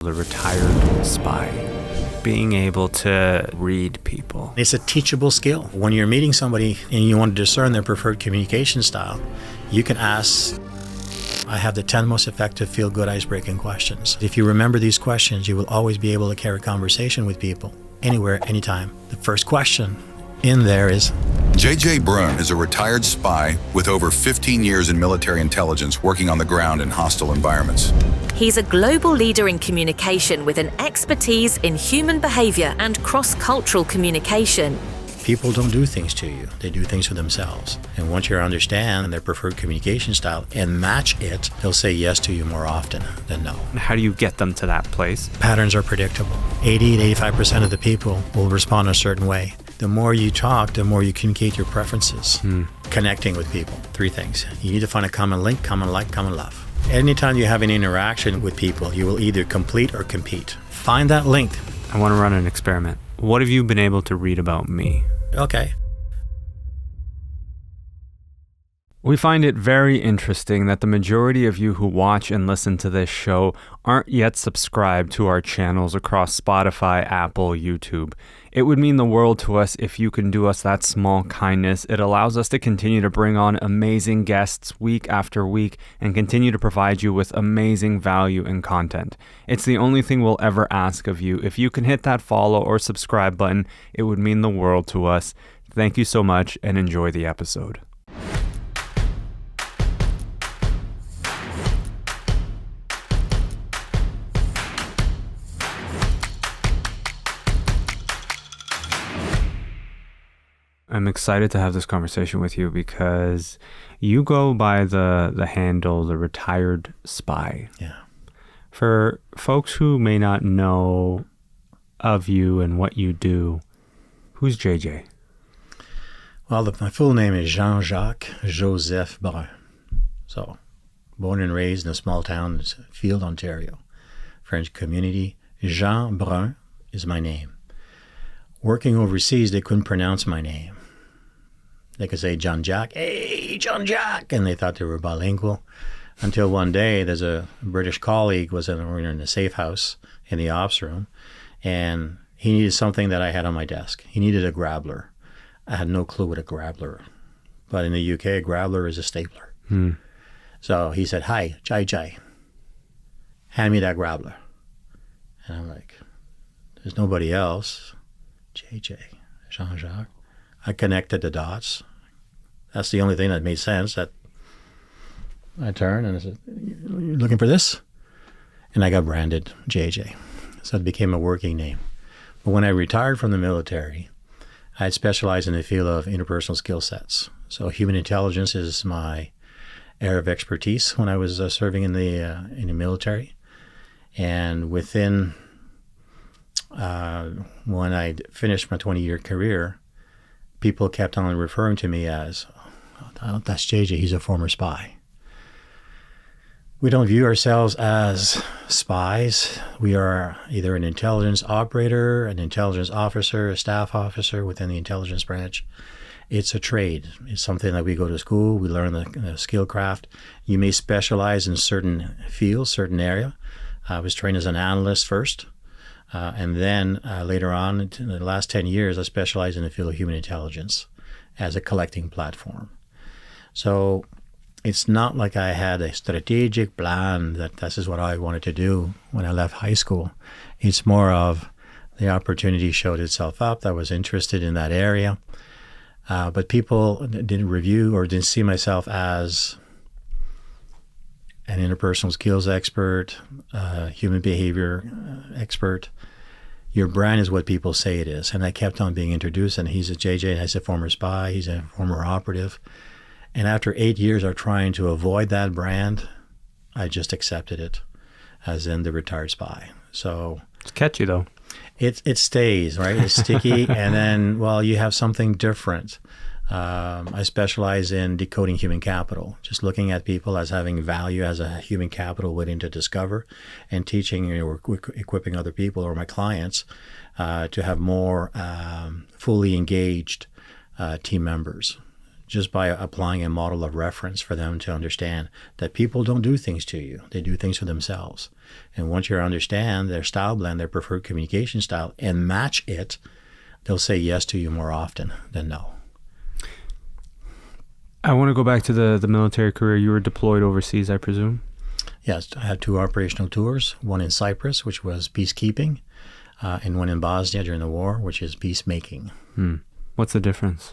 The retired spy, being able to read people. It's a teachable skill. When you're meeting somebody and you want to discern their preferred communication style, you can ask, I have the 10 most effective feel-good icebreaking questions. If you remember these questions, you will always be able to carry conversation with people, anywhere, anytime. The first question in there is, JJ Brun is a retired spy with over 15 years in military intelligence working on the ground in hostile environments. He's a global leader in communication with an expertise in human behavior and cross-cultural communication. people don't do things to you. They do things for themselves. And once you understand their preferred communication style and match it, they'll say yes to you more often than no. How do you get them to that place? Patterns are predictable. 80 to 85% of the people will respond a certain way. The more you talk, the more you communicate your preferences. Connecting with people. 3 things. You need to find a common link, common like, common love. Anytime you have an interaction with people, you will either complete or compete. Find that link. I want to run an experiment. What have you been able to read about me? Okay. We find it very interesting that the majority of you who watch and listen to this show aren't yet subscribed to our channels across Spotify, Apple, YouTube. It would mean the world to us if you can do us that small kindness. It allows us to continue to bring on amazing guests week after week and continue to provide you with amazing value and content. It's the only thing we'll ever ask of you. If you can hit that follow or subscribe button, it would mean the world to us. Thank you so much and enjoy the episode. I'm excited to have this conversation with you because you go by the handle, the retired spy. Yeah. For folks who may not know of you and what you do, who's JJ? Well, my full name is Jean-Jacques Joseph Brun. So, born and raised in a small town in Field, Ontario. French community. Jean Brun is my name. Working overseas, they couldn't pronounce my name. They could say John Jack, hey, John Jack, and they thought they were bilingual. Until one day, there's a British colleague we were in a safe house in the ops room, and he needed something that I had on my desk. He needed a grabbler. I had no clue what a grabbler, but in the UK, a grabbler is a stapler. So he said, hi, JJ, hand me that grabbler. And I'm like, there's nobody else. JJ, Jean-Jacques. I connected the dots. That's the only thing that made sense. That I turned and I said, "You're looking for this?" And I got branded JJ. So it became a working name. But when I retired from the military, I had specialized in the field of interpersonal skill sets. So human intelligence is my area of expertise when I was serving in the military. And within when I finished my 20-year career, people kept on referring to me as, oh, that's JJ, he's a former spy. We don't view ourselves as spies. We are either an intelligence operator, an intelligence officer, a staff officer within the intelligence branch. It's a trade. It's something that we go to school, we learn the skill craft. You may specialize in certain fields, certain area. I was trained as an analyst first. And then later on, in the last 10 years, I specialized in the field of human intelligence as a collecting platform. So it's not like I had a strategic plan that this is what I wanted to do when I left high school. It's more of the opportunity showed itself up. I was interested in that area. But people didn't review or didn't see myself as an interpersonal skills expert, human behavior expert. Your brand is what people say it is. And I kept on being introduced, and he's a JJ, and he's a former spy, he's a former operative. And after 8 years of trying to avoid that brand, I just accepted it as in the retired spy. So It's catchy though. it stays, right? It's sticky. And then, well, you have something different. I specialize in decoding human capital, just looking at people as having value as a human capital waiting to discover, and teaching or equipping other people or my clients to have more fully engaged team members, just by applying a model of reference for them to understand that people don't do things to you. They do things for themselves. And once you understand their style blend, their preferred communication style, and match it, they'll say yes to you more often than no. I want to go back to the military career. You were deployed overseas, I presume? Yes, I had 2 operational tours, one in Cyprus, which was peacekeeping, and one in Bosnia during the war, which is peacemaking. What's the difference?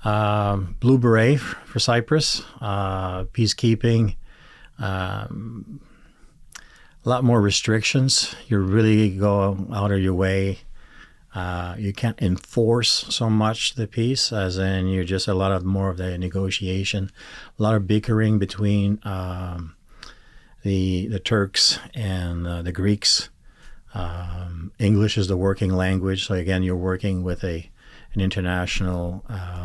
Blue Beret for Cyprus, peacekeeping, a lot more restrictions. You really go out of your way. You can't enforce so much the peace, as in you're just a lot of more of the negotiation, a lot of bickering between the Turks and the Greeks. English is the working language, so again, you're working with an international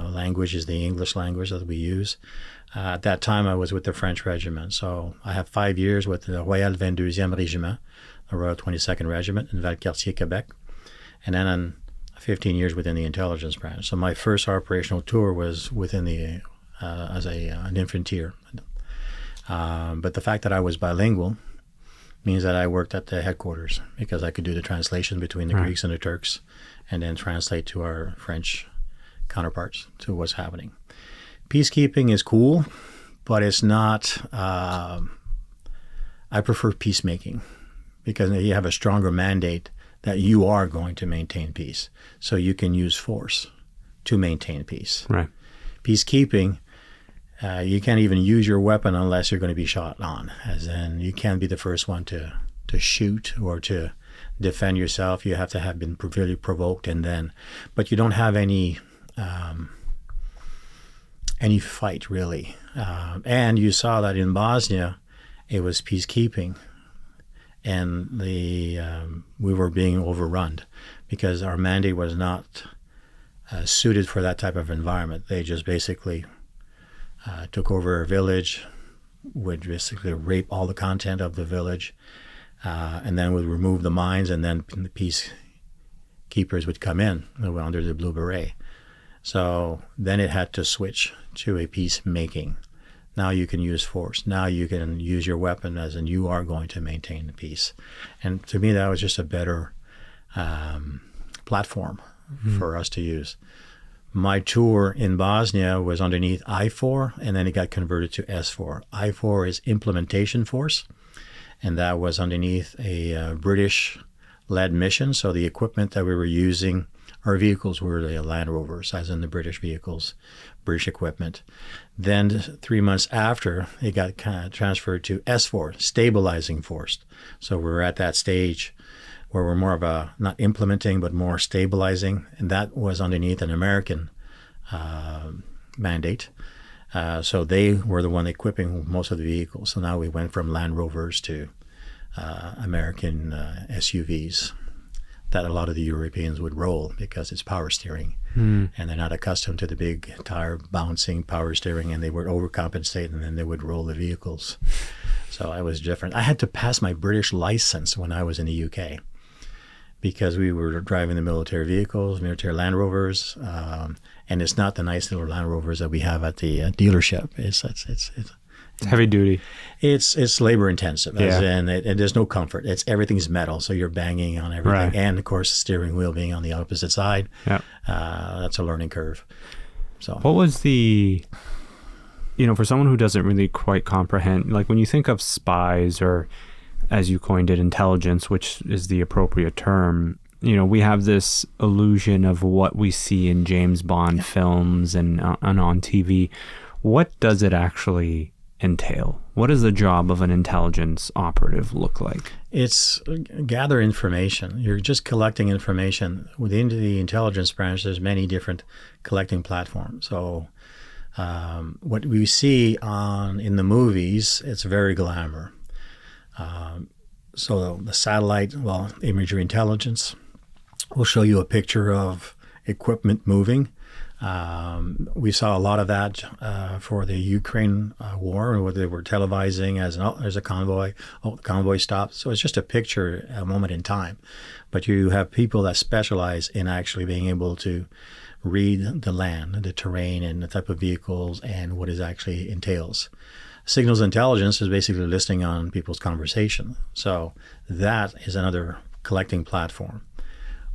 language is the English language that we use. At that time, I was with the French regiment, so I have 5 years with the Royal 22e Régiment, the Royal 22nd Regiment in Valcartier, Quebec, and then 15 years within the intelligence branch. So my first operational tour was within the as an infantier. But the fact that I was bilingual means that I worked at the headquarters because I could do the translation between the Greeks and the Turks and then translate to our French counterparts to what's happening. Peacekeeping is cool, but it's not, I prefer peacemaking because you have a stronger mandate that you are going to maintain peace. So you can use force to maintain peace. Right. Peacekeeping, you can't even use your weapon unless you're going to be shot on, as in you can't be the first one to shoot or to defend yourself. You have to have been really provoked, and then, but you don't have any fight really. And you saw that in Bosnia, it was peacekeeping, and we were being overrun because our mandate was not suited for that type of environment. They just basically took over a village, would basically rape all the content of the village, and then would remove the mines, and then the peacekeepers would come in under the Blue Beret. So then it had to switch to a peacemaking. Now you can use force. Now you can use your weapon, as in you are going to maintain the peace. And to me, that was just a better platform for us to use. My tour in Bosnia was underneath I-4, and then it got converted to S-4. I-4 is implementation force, and that was underneath a British-led mission. So the equipment that we were using, our vehicles were the Land Rovers, as in the British vehicles, British equipment. Then 3 months after, it got transferred to S-4, stabilizing force. So we're at that stage where we're more of a, not implementing, but more stabilizing. And that was underneath an American mandate. So they were the one equipping most of the vehicles. So now we went from Land Rovers to American SUVs that a lot of the Europeans would roll because it's power steering. And they're not accustomed to the big tire bouncing power steering, and they would overcompensate, and then they would roll the vehicles. So I was different. I had to pass my British license when I was in the UK because we were driving the military vehicles, military Land Rovers, and it's not the nice little Land Rovers that we have at the dealership. It's heavy duty. It's labor intensive, as in there's no comfort. Everything's metal, so you're banging on everything, Right. and of course the steering wheel being on the opposite side. Yeah. That's a learning curve. So What was the, for someone who doesn't really quite comprehend, like when you think of spies, or as you coined it, intelligence, which is the appropriate term, we have this illusion of what we see in James Bond films and on TV. What does it actually entail? What does the job of an intelligence operative look like? It's gather information. You're just collecting information. Within the intelligence branch, there's many different collecting platforms. So what we see in the movies, it's very glamour. So the satellite, imagery intelligence will show you a picture of equipment moving. We saw a lot of that for the Ukraine war, where they were televising as there's a convoy. Oh, the convoy stopped. So it's just a picture, a moment in time. But you have people that specialize in actually being able to read the land, the terrain, and the type of vehicles and what it actually entails. Signals intelligence is basically listening on people's conversation. So that is another collecting platform.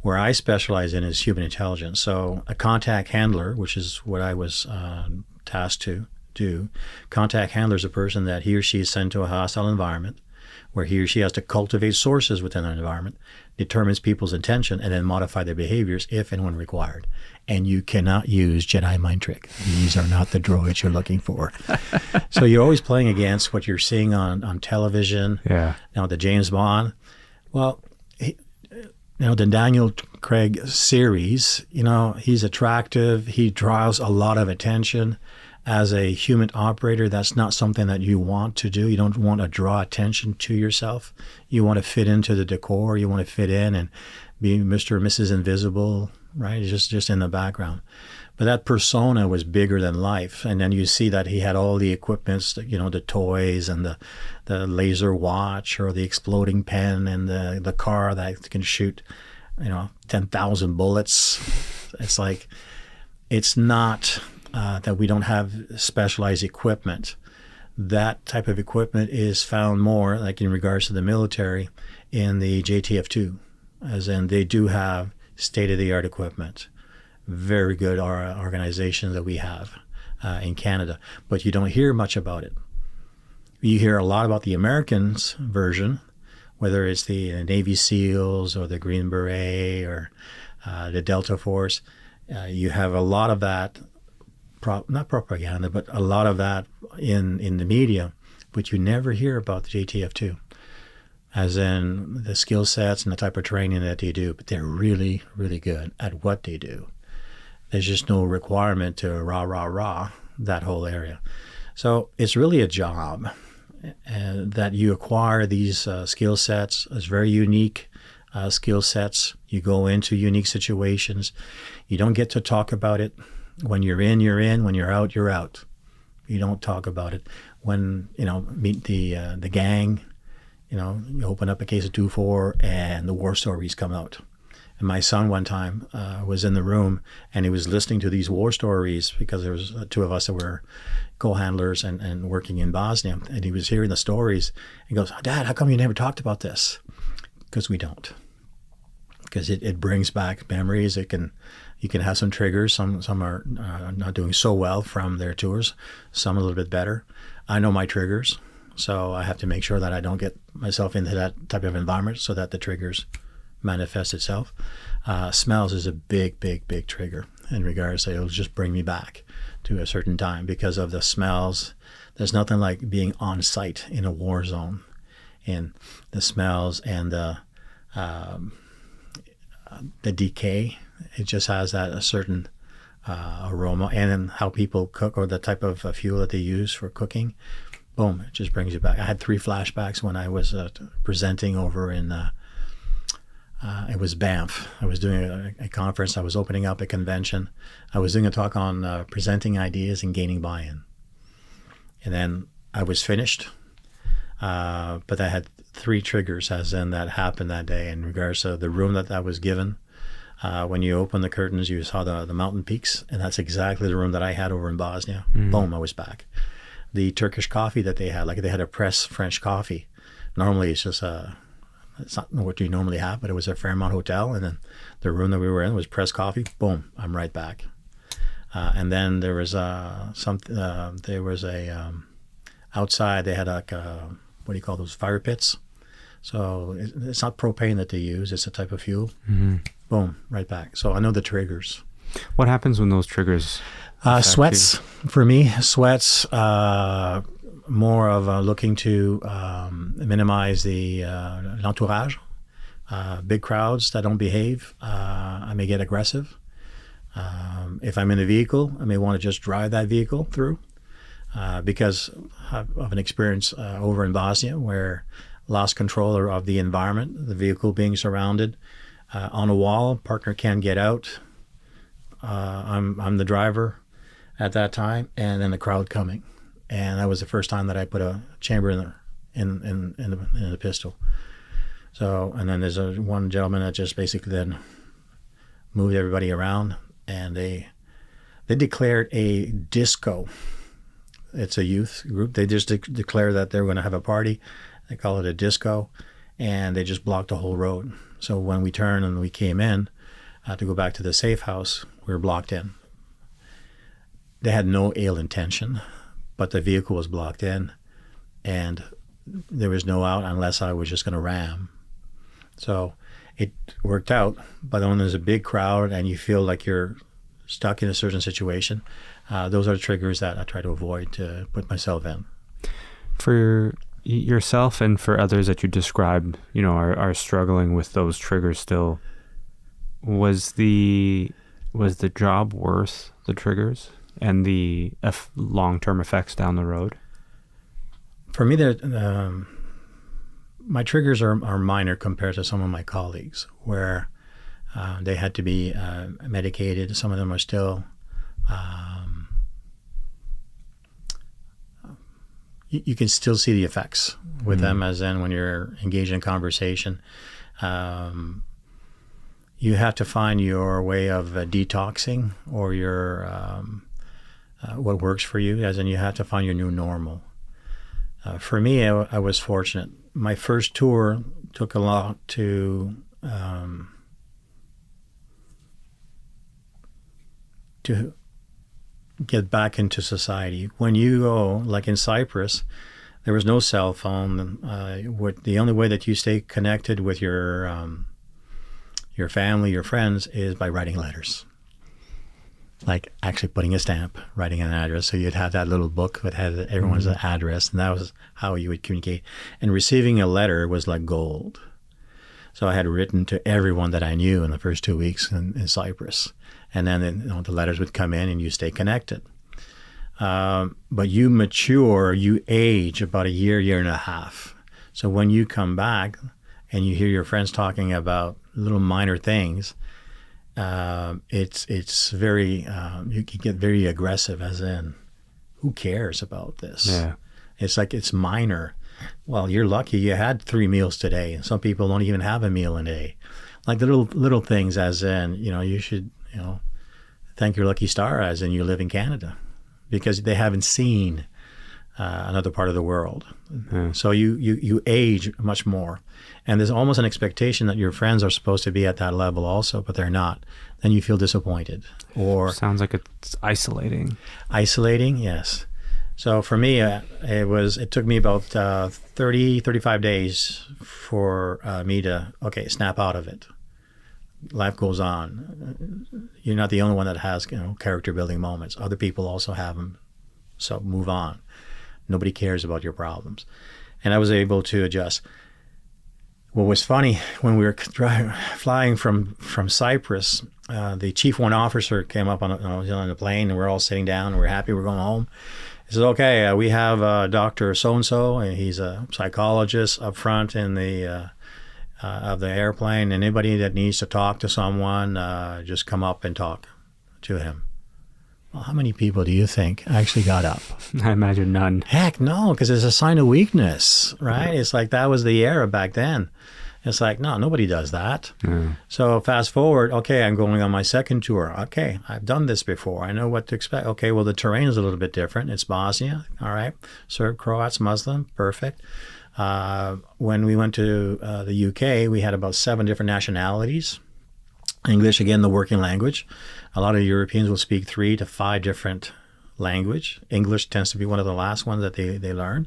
Where I specialize in is human intelligence. So a contact handler, which is what I was tasked to do, contact handler is a person that he or she is sent to a hostile environment where he or she has to cultivate sources within that environment, determines people's intention, and then modify their behaviors if and when required. And you cannot use Jedi mind trick. These are not the droids you're looking for. So you're always playing against what you're seeing on television. Yeah. Now, the James Bond, well, the Daniel Craig series, he's attractive. He draws a lot of attention. As a human operator, that's not something that you want to do. You don't want to draw attention to yourself. You want to fit into the decor. You want to fit in and be Mr. or Mrs. Invisible, right? Just in the background. But that persona was bigger than life. And then you see that he had all the equipments, the toys and the laser watch or the exploding pen and the car that can shoot, 10,000 bullets. It's like, it's not that we don't have specialized equipment. That type of equipment is found more, like in regards to the military, in the JTF2, as in they do have state-of-the-art equipment. Very good organization that we have in Canada, but you don't hear much about it. You hear a lot about the Americans version, whether it's the Navy SEALs or the Green Beret or the Delta Force. You have a lot of that, not propaganda, but a lot of that in the media, but you never hear about the JTF2, as in the skill sets and the type of training that they do, but they're really, really good at what they do. There's just no requirement to rah that whole area. So it's really a job that you acquire these skill sets. It's very unique skill sets. You go into unique situations. You don't get to talk about it. When you're in, you're in. When you're out, you're out. You don't talk about it. When, meet the gang, you open up a case of 2-4 and the war stories come out. And my son one time was in the room and he was listening to these war stories because there was two of us that were co-handlers and working in Bosnia. And he was hearing the stories and goes, "Dad, how come you never talked about this?" Because we don't. Because it brings back memories. You can have some triggers. Some are not doing so well from their tours. Some a little bit better. I know my triggers, so I have to make sure that I don't get myself into that type of environment so that the triggers manifest itself. Smells is a big trigger in regards to it'll just bring me back to a certain time because of the smells. There's nothing like being on site in a war zone, and the smells and the decay. It just has that a certain aroma, and then how people cook or the type of fuel that they use for cooking. Boom! It just brings you back. I had 3 flashbacks when I was presenting over in. It was Banff. I was doing a conference. I was opening up a convention. I was doing a talk on presenting ideas and gaining buy-in. And then I was finished, but I had 3 triggers as in that happened that day in regards to the room that I was given. When you open the curtains, you saw the mountain peaks, and that's exactly the room that I had over in Bosnia. Boom, I was back. The Turkish coffee that they had a press French coffee. Normally it's just it's not what you normally have, but it was a Fairmont Hotel, and then the room that we were in was press coffee. Boom, I'm right back. And then there was outside they had what do you call those, fire pits? So it's not propane that they use, it's a type of fuel. Boom, right back. So I know the triggers. What happens when those triggers? Sweats, for me, more of looking to minimize the l'entourage. Big crowds that don't behave, I may get aggressive. If I'm in a vehicle, I may want to just drive that vehicle through because of an experience over in Bosnia where lost control of the environment, the vehicle being surrounded on a wall, partner can't get out. I'm the driver at that time, and then the crowd coming, and that was the first time that I put a chamber in the pistol. So, and then there's one gentleman that just basically then moved everybody around, and they declared a disco. It's a youth group. They just declare that they're going to have a party. They call it a disco, and they just blocked the whole road. So when we turned and we came in to go back to the safe house, we were blocked in. They had no ill intention, but the vehicle was blocked in, and there was no out unless I was just going to ram. So it worked out, but when there's a big crowd and you feel like you're stuck in a certain situation, those are the triggers that I try to avoid to put myself in. For yourself and for others that you described, are struggling with those triggers still, was the job worth the triggers and the long-term effects down the road? For me, my triggers are minor compared to some of my colleagues, where they had to be medicated. Some of them are still. You can still see the effects with them, as in when you're engaged in conversation. You have to find your way of detoxing, or your what works for you, as in you have to find your new normal. For me, I was fortunate. My first tour took a lot to get back into society. When you go, like in Cyprus, there was no cell phone. The only way that you stay connected with your family, your friends, is by writing letters. Like actually putting a stamp, writing an address. So you'd have that little book that had everyone's address, and that was how you would communicate. And receiving a letter was like gold. So I had written to everyone that I knew in the first 2 weeks in Cyprus. And then the letters would come in and you stay connected. But you mature, you age about a year and a half. So when you come back and you hear your friends talking about little minor things, it's very, you can get very aggressive, as in, who cares about this? Yeah. It's like, it's minor. Well, you're lucky you had 3 meals today. Some people don't even have a meal a day. Like the little things, as in, you should, thank your lucky star, as in you live in Canada, because they haven't seen another part of the world. Yeah. So you age much more. And there's almost an expectation that your friends are supposed to be at that level also, but they're not. Then you feel disappointed. Or sounds like it's isolating. Isolating, yes. So for me, it took me about 35 days for me to, snap out of it. Life goes on. You're not the only one that has, character building moments. Other people also have them. So move on. Nobody cares about your problems. And I was able to adjust. What was funny, when we were flying from Cyprus, the chief one officer came up on the plane, and we're all sitting down, and we're happy we're going home. He says, okay, we have Dr. So-and-so, and he's a psychologist up front in the of the airplane. Anybody that needs to talk to someone, just come up and talk to him. Well, how many people do you think actually got up? I imagine none. Heck no, because it's a sign of weakness, right? It's like that was the era back then. It's like, no, nobody does that. Yeah. So fast forward, I'm going on my second tour. Okay, I've done this before. I know what to expect. Okay, well, the terrain is a little bit different. It's Bosnia, all right. Serb, Croats, Muslim, perfect. When we went to the UK, we had about 7 different nationalities. English, again, the working language. A lot of Europeans will speak 3 to 5 different language. English tends to be one of the last ones that they learn.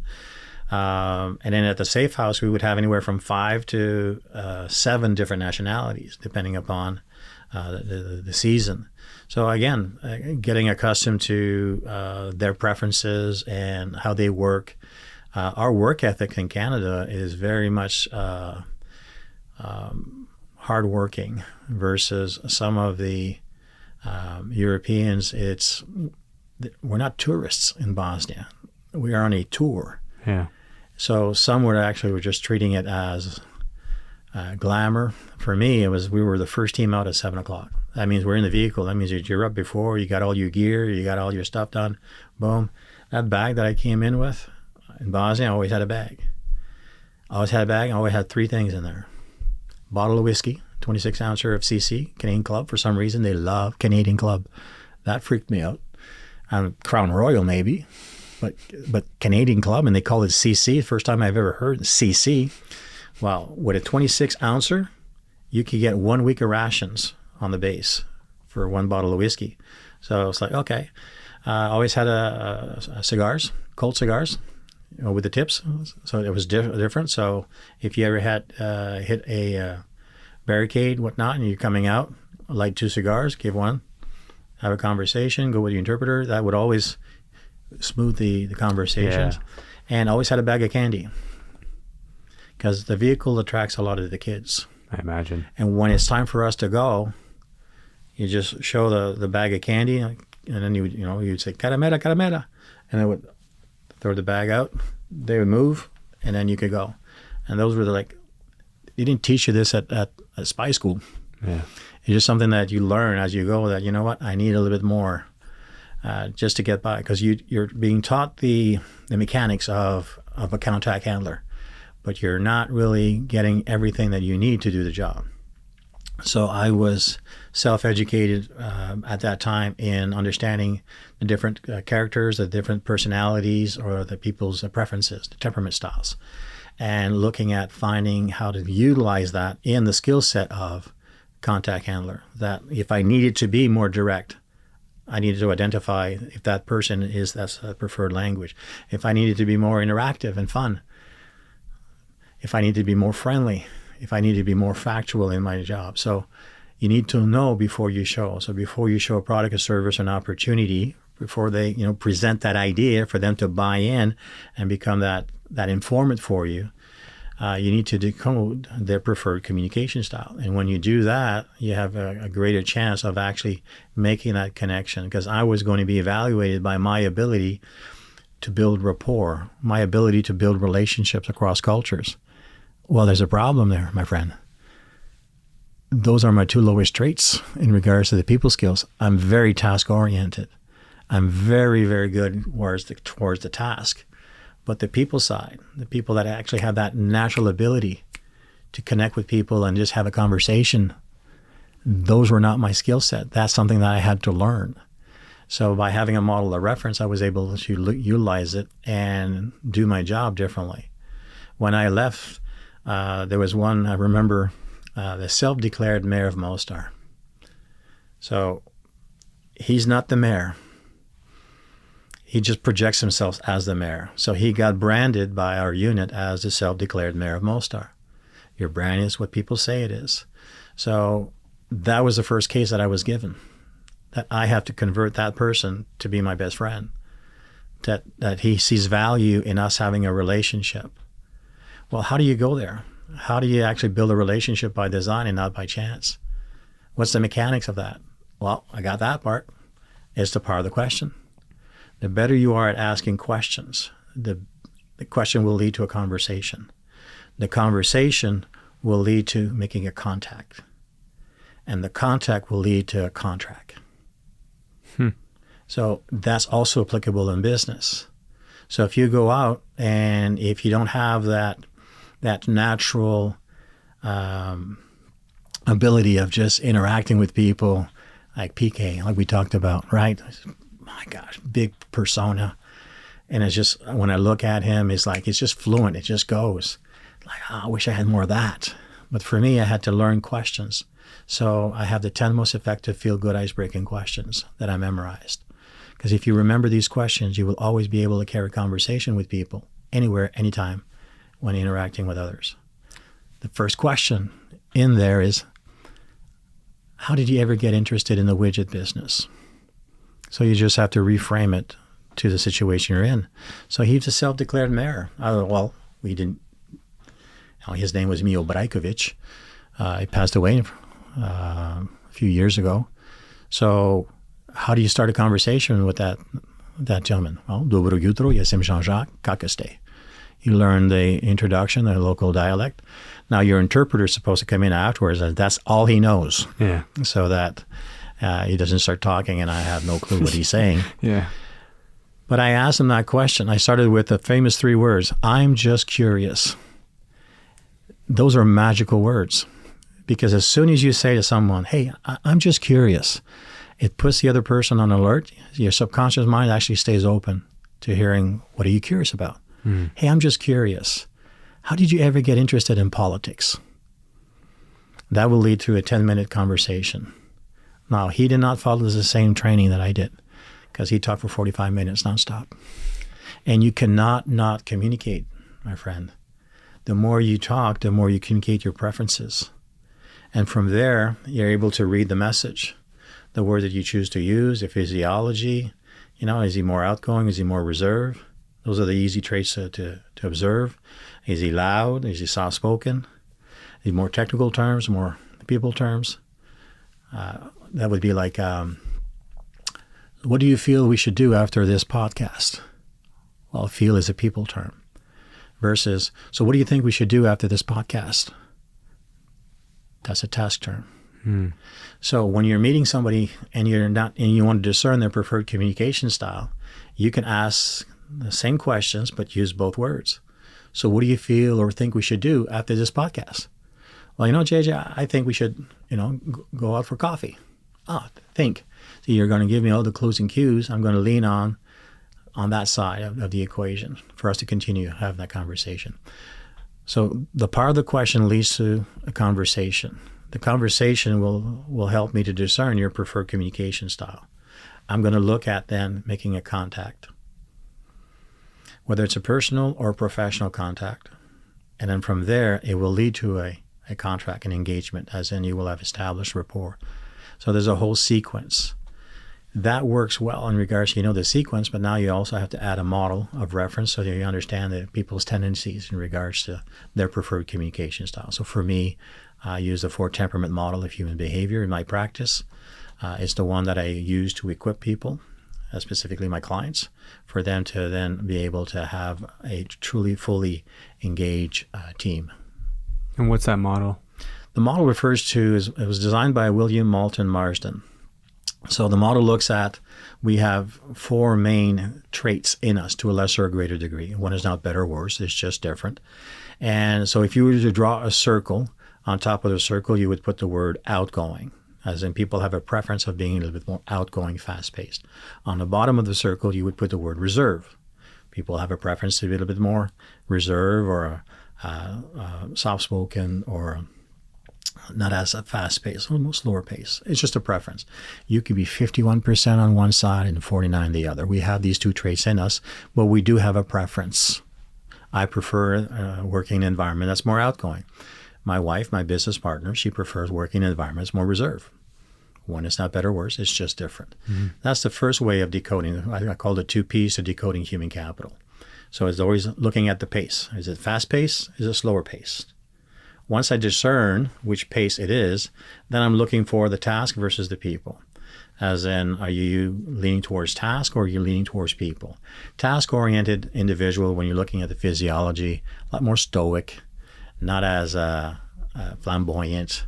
And then at the safe house, we would have anywhere from 5 to 7 different nationalities, depending upon the season. So again, getting accustomed to their preferences and how they work. Our work ethic in Canada is very much hardworking versus some of the Europeans. We're not tourists in Bosnia. We are on a tour. Yeah. So some were just treating it as glamour. For me, we were the first team out at 7 o'clock. That means we're in the vehicle. That means you're up before, you got all your gear, you got all your stuff done. Boom. That bag that I came in with, in Bosnia, I always had a bag. I always had 3 things in there. Bottle of whiskey, 26 ouncer of CC, Canadian Club. For some reason, they love Canadian Club. That freaked me out. Crown Royal, maybe, but Canadian Club, and they call it CC. First time I've ever heard CC. Well, with a 26 ouncer, you could get 1 week of rations on the base for 1 bottle of whiskey. So it's like, okay. I always had cigars, cold cigars, with the tips. So it was different. So if you ever had hit a barricade, whatnot, and you're coming out, light 2 cigars, give 1, have a conversation, go with the interpreter. That would always smooth the conversations. Yeah. And always had a bag of candy, because the vehicle attracts a lot of the kids. I imagine. And when it's time for us to go, you just show the bag of candy, and then you'd say, caramela, caramela. And they would throw the bag out, they would move, and then you could go. And those were they didn't teach you this at spy school. Yeah. It's just something that you learn as you go, that, you know what, I need a little bit more just to get by, because you're being taught the mechanics of a contact handler, but you're not really getting everything that you need to do the job. So I was self-educated at that time in understanding the different characters, the different personalities, or the people's preferences, the temperament styles, and looking at finding how to utilize that in the skill set of contact handler. That if I needed to be more direct, I needed to identify if that person that's a preferred language. If I needed to be more interactive and fun, if I needed to be more friendly, if I needed to be more factual in my job. So you need to know before you show. So before you show a product, a service, an opportunity, before they present that idea for them to buy in and become that informant for you, you need to decode their preferred communication style. And when you do that, you have a greater chance of actually making that connection, because I was going to be evaluated by my ability to build rapport, my ability to build relationships across cultures. Well, there's a problem there, my friend. Those are my 2 lowest traits in regards to the people skills. I'm very task-oriented. I'm very, very good towards the task. But the people side, the people that actually have that natural ability to connect with people and just have a conversation, those were not my skill set. That's something that I had to learn. So by having a model of reference, I was able to utilize it and do my job differently. When I left, there was one, I remember, the self-declared mayor of Mostar. So he's not the mayor. He just projects himself as the mayor. So he got branded by our unit as the self-declared mayor of Mostar. Your brand is what people say it is. So that was the first case that I was given, that I have to convert that person to be my best friend, that he sees value in us having a relationship. Well, how do you go there? How do you actually build a relationship by design and not by chance? What's the mechanics of that? Well, I got that part. It's the part of the question. The better you are at asking questions, the question will lead to a conversation. The conversation will lead to making a contact. And the contact will lead to a contract. So that's also applicable in business. So if you go out and if you don't have that natural ability of just interacting with people, like PK, like we talked about, right? My gosh, big persona. And it's just, when I look at him, it's just fluent. It just goes. Like, oh, I wish I had more of that. But for me, I had to learn questions. So I have the 10 most effective feel-good ice-breaking questions that I memorized. Because if you remember these questions, you will always be able to carry conversation with people, anywhere, anytime, when interacting with others. The first question in there is, how did you ever get interested in the widget business? So you just have to reframe it to the situation you're in. So he's a self-declared mayor. We didn't. His name was Mio Brajkovic. He passed away a few years ago. So how do you start a conversation with that gentleman? Well, dobro jutro, jestem Jean-Jacques, kako ste? You learn the introduction, the local dialect. Now your interpreter is supposed to come in afterwards, and that's all he knows. Yeah. So that he doesn't start talking and I have no clue what he's saying. Yeah. But I asked him that question. I started with the famous 3 words, I'm just curious. Those are magical words, because as soon as you say to someone, hey, I'm just curious, it puts the other person on alert. Your subconscious mind actually stays open to hearing, what are you curious about? Hey, I'm just curious. How did you ever get interested in politics? That will lead to a 10-minute conversation. Now, he did not follow the same training that I did, because he talked for 45 minutes nonstop. And you cannot not communicate, my friend. The more you talk, the more you communicate your preferences. And from there, you're able to read the message, the word that you choose to use, the physiology. Is he more outgoing? Is he more reserved? Those are the easy traits to observe. Is he loud? Is he soft-spoken? Is he more technical terms, more people terms? That would be like, what do you feel we should do after this podcast? Well, feel is a people term. Versus, so what do you think we should do after this podcast? That's a task term. So when you're meeting somebody and you want to discern their preferred communication style, you can ask the same questions but use both words. So what do you feel or think we should do after this podcast? Well, JJ, I think we should, go out for coffee. Think. So you're going to give me all the clues and cues. I'm going to lean on that side of the equation for us to continue having that conversation. So the part of the question leads to a conversation. The conversation will help me to discern your preferred communication style. I'm going to look at then making a contact, whether it's a personal or professional contact. And then from there, it will lead to a contract, an engagement, as in you will have established rapport. So there's a whole sequence. That works well in regards to, the sequence, but now you also have to add a model of reference so that you understand the people's tendencies in regards to their preferred communication style. So for me, I use the 4 temperament model of human behavior in my practice. It's the one that I use to equip people, specifically my clients, for them to then be able to have a truly, fully engaged team. And what's that model? The model refers to, it was designed by William Moulton Marsden. So the model looks at, we have 4 main traits in us to a lesser or greater degree. One is not better or worse, it's just different. And so if you were to draw a circle, on top of the circle, you would put the word outgoing, as in people have a preference of being a little bit more outgoing, fast-paced. On the bottom of the circle, you would put the word reserve. People have a preference to be a little bit more reserved or soft-spoken or not as a fast pace, almost slower pace. It's just a preference. You could be 51% on one side and 49% the other. We have these 2 traits in us, but we do have a preference. I prefer working in an environment that's more outgoing. My wife, my business partner, she prefers working in an environment that's more reserved. One is not better or worse, it's just different. That's the first way of decoding. I call it 2 P's to decoding human capital. So it's always looking at the pace. Is it fast pace? Is it slower pace? Once I discern which pace it is, then I'm looking for the task versus the people. As in, are you leaning towards task or are you leaning towards people? Task-oriented individual, when you're looking at the physiology, a lot more stoic, not as flamboyant.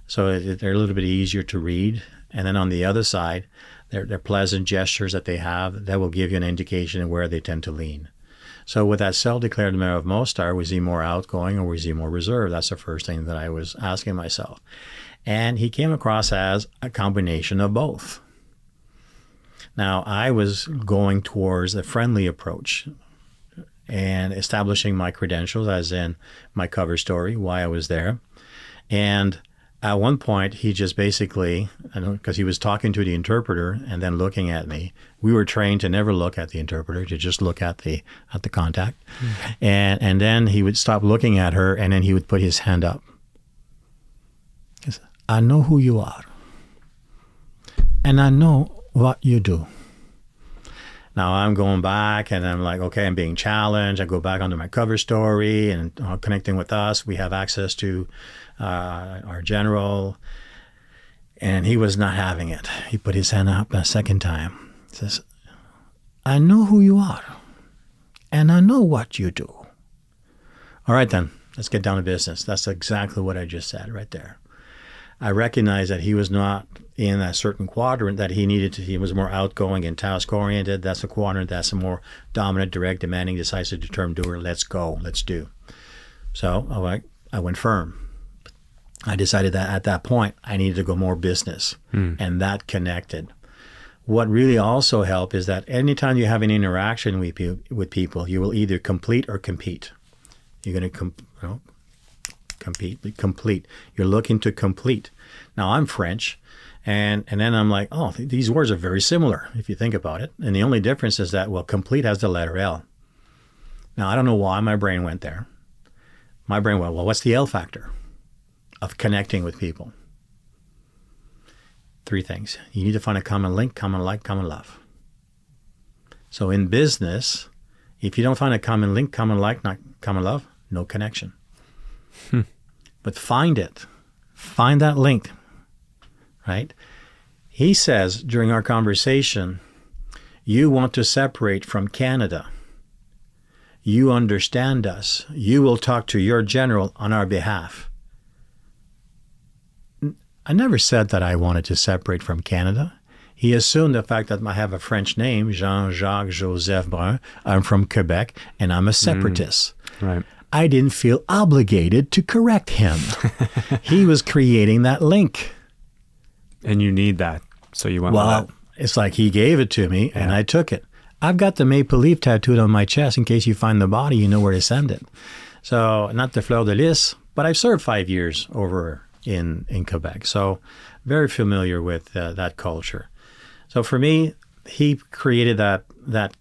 So they're a little bit easier to read. And then on the other side, they're pleasant gestures that they have that will give you an indication of where they tend to lean. So with that self-declared member of Mostar, was he more outgoing or was he more reserved? That's the first thing that I was asking myself. And he came across as a combination of both. Now, I was going towards a friendly approach and establishing my credentials, as in my cover story, why I was there. And at one point, he just basically, because he was talking to the interpreter and then looking at me. We were trained to never look at the interpreter, to just look at the contact. And then he would stop looking at her, and then he would put his hand up. He said, I know who you are, and I know what you do. Now I'm going back and I'm like, okay, I'm being challenged. I go back onto my cover story and connecting with us. We have access to our general, and he was not having it. He put his hand up a second time. He says, I know who you are, and I know what you do. All right, then, let's get down to business. That's exactly what I just said right there. I recognized that he was not in a certain quadrant that he needed to. He was more outgoing and task-oriented. That's a quadrant that's a more dominant, direct, demanding, decisive, determined doer. Let's go. Let's do. So I went firm. I decided that at that point, I needed to go more business, and that connected. What really also helped is that anytime you have an interaction with people, you will either complete or compete. You're going to complete. You're looking to complete. Now, I'm French, and then I'm like, oh, these words are very similar if you think about it. And the only difference is that, well, complete has the letter L. Now, I don't know why my brain went there. My brain went, well, what's the L factor of connecting with people? 3 things. You need to find a common link, common like, common love. So in business, if you don't find a common link, common like, not common love, no connection. But find it. Find that link, right? He says during our conversation, you want to separate from Canada. You understand us. You will talk to your general on our behalf. I never said that I wanted to separate from Canada. He assumed the fact that I have a French name, Jean-Jacques Joseph Brun. I'm from Quebec, and I'm a separatist. Right. I didn't feel obligated to correct him. He was creating that link. And you need that. So you went with that. It's like he gave it to me, and I took it. I've got the maple leaf tattooed on my chest. In case you find the body, you know where to send it. So not the fleur de lis, but I've served 5 years over in Quebec. So very familiar with that culture. So for me, he created that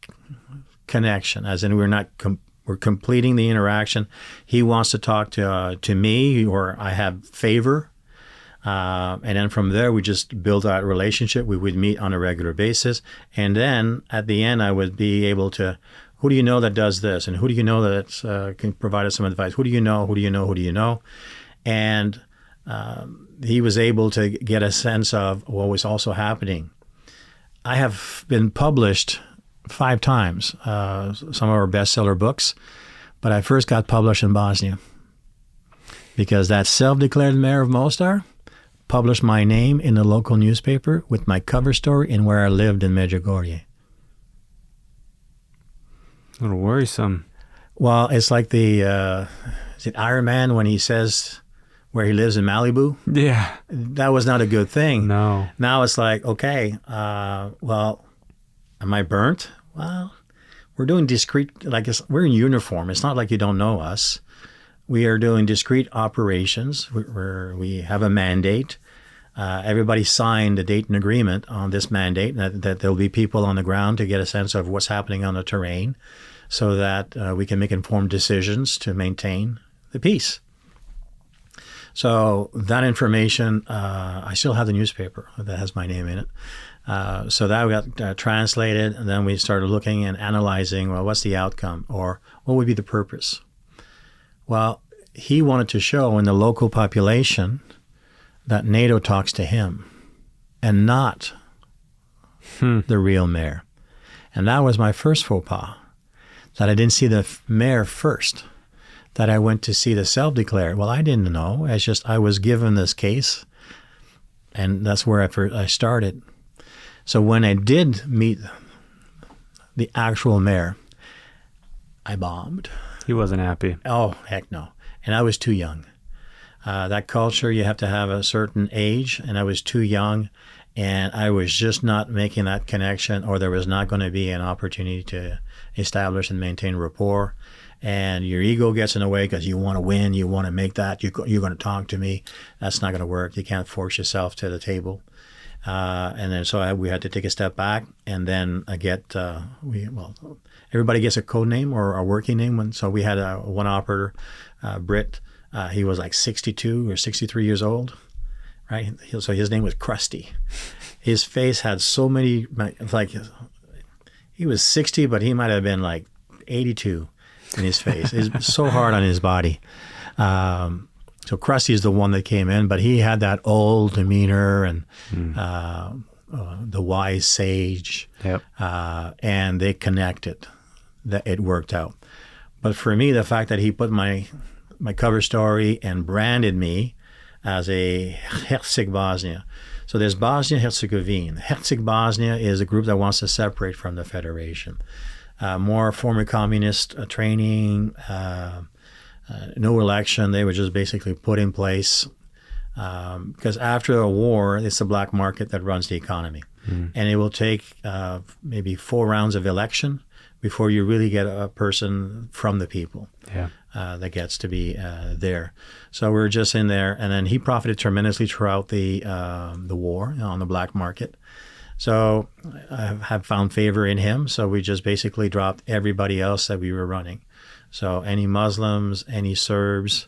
connection, as in we're completing the interaction. He wants to talk to me, or I have favor. And then from there, we just build that relationship. We would meet on a regular basis. And then at the end, I would be able to, who do you know that does this? And who do you know that can provide us some advice? Who do you know? Who do you know? Who do you know? And he was able to get a sense of what was also happening. I have been published 5 times, some of our bestseller books, but I first got published in Bosnia because that self-declared mayor of Mostar published my name in the local newspaper with my cover story and where I lived in Medjugorje. A little worrisome. Well, it's like is it Iron Man when he says where he lives in Malibu? Yeah. That was not a good thing. No. Now it's like, okay, well, am I burnt? Well, we're doing discrete, we're in uniform. It's not like you don't know us. We are doing discrete operations. We have a mandate. Everybody signed a date and agreement on this mandate that there'll be people on the ground to get a sense of what's happening on the terrain so that we can make informed decisions to maintain the peace. So that information, I still have the newspaper that has my name in it. So that got translated, and then we started looking and analyzing, well, what's the outcome, or what would be the purpose? Well, he wanted to show in the local population that NATO talks to him and not the real mayor. And that was my first faux pas, that I didn't see the mayor first, that I went to see the self-declared. Well, I didn't know. It's just I was given this case, and that's where I started. So when I did meet the actual mayor, I bombed. He wasn't happy. Oh, heck no. And I was too young. That culture, you have to have a certain age, and I was too young, and I was just not making that connection, or there was not going to be an opportunity to establish and maintain rapport. And your ego gets in the way because you want to win, you want to make that, you're going to talk to me. That's not going to work. You can't force yourself to the table. And then so we had to take a step back, and then everybody gets a code name or a working name. So we had one operator, Brit. He was like 62 or 63 years old, right? So his name was Krusty. His face had so many, he was 60, but he might have been like 82 in his face. It's so hard on his body. So Krusty is the one that came in, but he had that old demeanor and the wise sage. Yep. And they connected. That it worked out. But for me, the fact that he put my cover story and branded me as a Herzeg Bosnia. So there's Bosnia-Herzegovina. Herzeg Bosnia is a group that wants to separate from the Federation. More former communist training, no election. They were just basically put in place because after a war, it's the black market that runs the economy. And it will take maybe 4 rounds of election before you really get a person from the people that gets to be there. So we're just in there. And then he profited tremendously throughout the war on the black market. So I have found favor in him. So we just basically dropped everybody else that we were running. So any Muslims, any Serbs,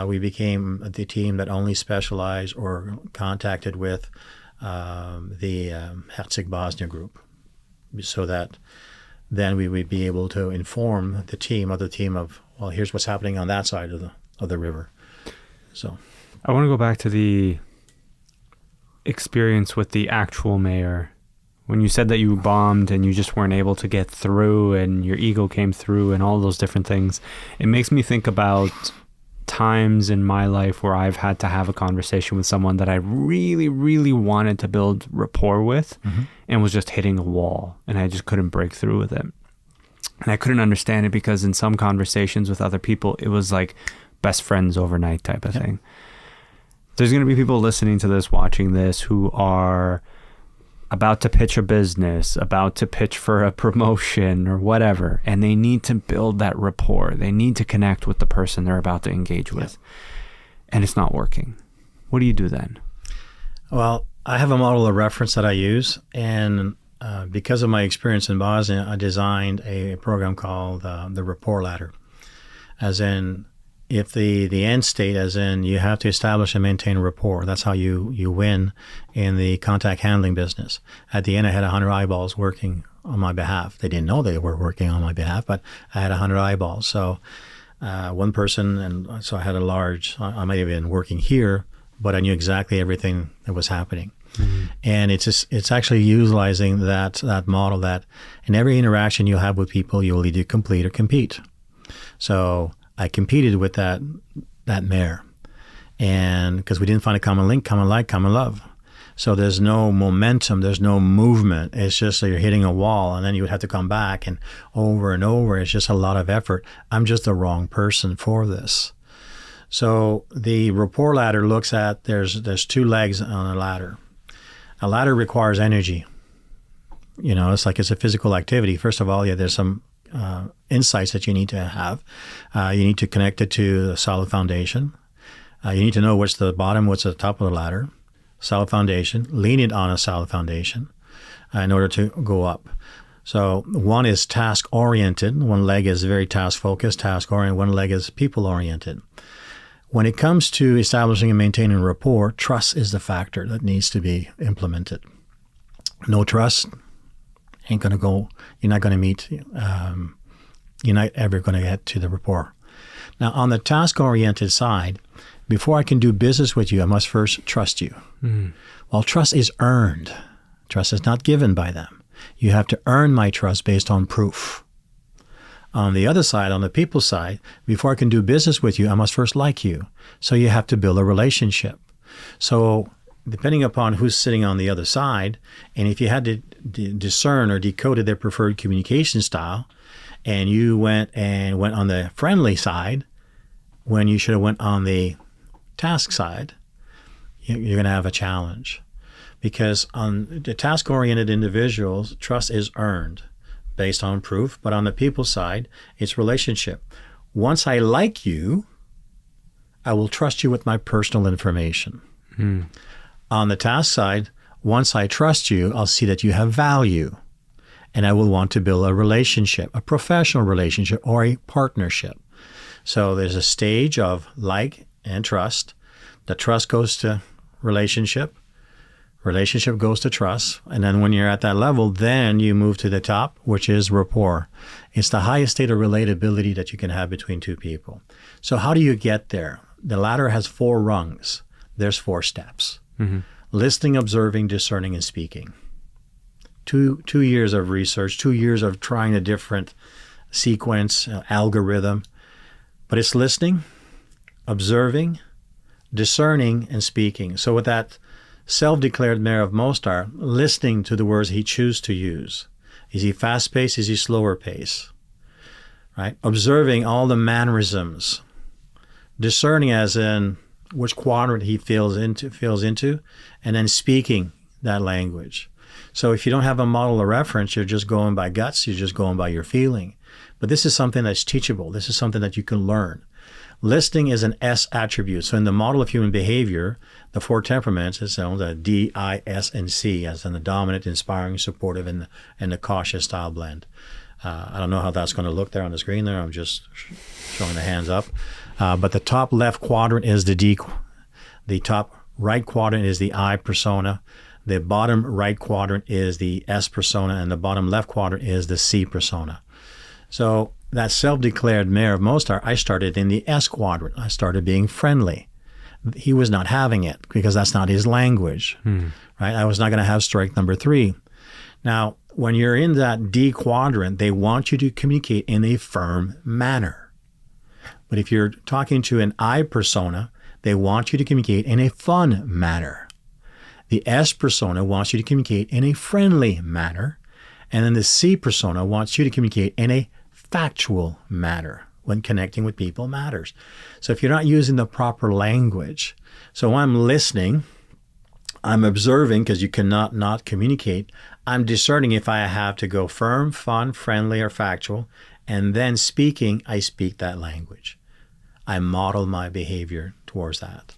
we became the team that only specialized or contacted with the Herzeg Bosnia group, so that then we would be able to inform the team of, well, here's what's happening on that side of the river. So I want to go back to the experience with the actual mayor. When you said that you bombed and you just weren't able to get through and your ego came through and all those different things, it makes me think about times in my life where I've had to have a conversation with someone that I really, really wanted to build rapport with and was just hitting a wall and I just couldn't break through with it. And I couldn't understand it because in some conversations with other people, it was like best friends overnight type of thing. There's going to be people listening to this, watching this, who are about to pitch a business, about to pitch for a promotion or whatever, and they need to build that rapport. They need to connect with the person they're about to engage with, and it's not working. What do you do then? Well, I have a model of reference that I use, and because of my experience in Bosnia, I designed a program called the rapport ladder, as in if the end state, as in you have to establish and maintain a rapport. That's how you win in the contact handling business. At the end, I had 100 eyeballs working on my behalf. They didn't know they were working on my behalf, but I had 100 eyeballs. So one person, and so I had I might have been working here, but I knew exactly everything that was happening. And it's actually utilizing that model that in every interaction you have with people, you will either complete or compete. So I competed with that mayor, and because we didn't find a common link, common like, common love. So there's no momentum, there's no movement. It's just that you're hitting a wall, and then you would have to come back and over. It's just a lot of effort. I'm just the wrong person for this. So the rapport ladder looks at there's 2 legs on a ladder. A ladder requires energy. It's like it's a physical activity. First of all, there's some insights that you need to have. You need to connect it to a solid foundation. You need to know what's the bottom, what's the top of the ladder. Solid foundation. Lean it on a solid foundation in order to go up. So one is task-oriented. One leg is very task-focused, task-oriented. One leg is people-oriented. When it comes to establishing and maintaining rapport, trust is the factor that needs to be implemented. No trust ain't going to go, you're not going to meet, you're not ever going to get to the rapport. Now, on the task-oriented side, before I can do business with you, I must first trust you. Well, trust is earned. Trust is not given by them. You have to earn my trust based on proof. On the other side, on the people side, before I can do business with you, I must first like you. So you have to build a relationship. So depending upon who's sitting on the other side, and if you had to discern or decoded their preferred communication style, and you went on the friendly side when you should have went on the task side, you're going to have a challenge. Because on the task-oriented individuals, trust is earned based on proof, but on the people side, it's relationship. Once I like you, I will trust you with my personal information. On the task side, once I trust you, I'll see that you have value, and I will want to build a relationship, a professional relationship or a partnership. So there's a stage of like and trust. The trust goes to relationship. Relationship goes to trust. And then when you're at that level, then you move to the top, which is rapport. It's the highest state of relatability that you can have between 2 people. So how do you get there? The ladder has 4 rungs. There's 4 steps. Listening, observing, discerning, and speaking. 2 years of research, 2 years of trying the different sequence, algorithm, but it's listening, observing, discerning, and speaking. So with that self-declared mayor of Mostar, listening to the words he chooses to use. Is he fast-paced? Is he slower pace? Right? Observing all the mannerisms, discerning as in which quadrant he feels into, and then speaking that language. So if you don't have a model of reference, you're just going by guts, you're just going by your feeling. But this is something that's teachable. This is something that you can learn. Listening is an S attribute. So in the model of human behavior, the 4 temperaments is the D, I, S, and C, as in the dominant, inspiring, supportive, and the cautious style blend. I don't know how that's going to look there on the screen there. I'm just showing the hands up. But the top left quadrant is the D. The top right quadrant is the I persona. The bottom right quadrant is the S persona, and the bottom left quadrant is the C persona. So that self-declared mayor of Mostar, I started in the S quadrant. I started being friendly. He was not having it because that's not his language, right? I was not going to have strike number 3. Now, when you're in that D quadrant, they want you to communicate in a firm manner. But if you're talking to an I persona, they want you to communicate in a fun manner. The S persona wants you to communicate in a friendly manner. And then the C persona wants you to communicate in a factual manner. When connecting with people matters. So if you're not using the proper language, so I'm listening, I'm observing, because you cannot not communicate. I'm discerning if I have to go firm, fun, friendly, or factual. And then speaking, I speak that language. I model my behavior towards that.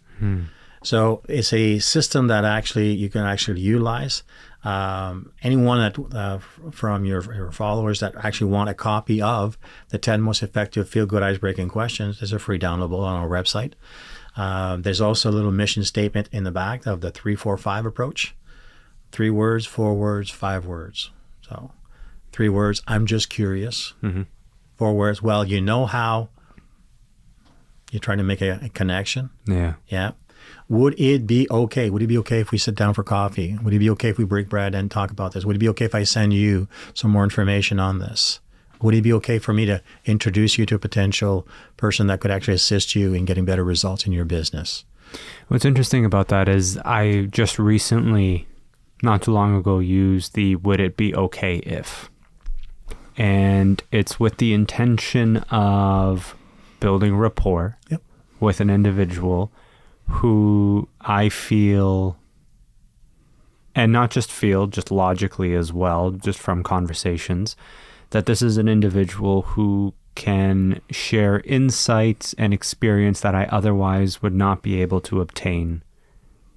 So it's a system that actually you can actually utilize. Anyone that from your followers that actually want a copy of the 10 most effective feel-good ice-breaking questions, is a free downloadable on our website. There's also a little mission statement in the back of the 3-4-5 approach. 3 words, 4 words, 5 words. So 3 words, I'm just curious. 4 words, well, you know how. You're trying to make a connection. Yeah. Would it be okay? Would it be okay if we sit down for coffee? Would it be okay if we break bread and talk about this? Would it be okay if I send you some more information on this? Would it be okay for me to introduce you to a potential person that could actually assist you in getting better results in your business? What's interesting about that is I just recently, not too long ago, used the would it be okay if. And it's with the intention of building rapport with an individual who I feel, and not just feel, just logically as well, just from conversations, that this is an individual who can share insights and experience that I otherwise would not be able to obtain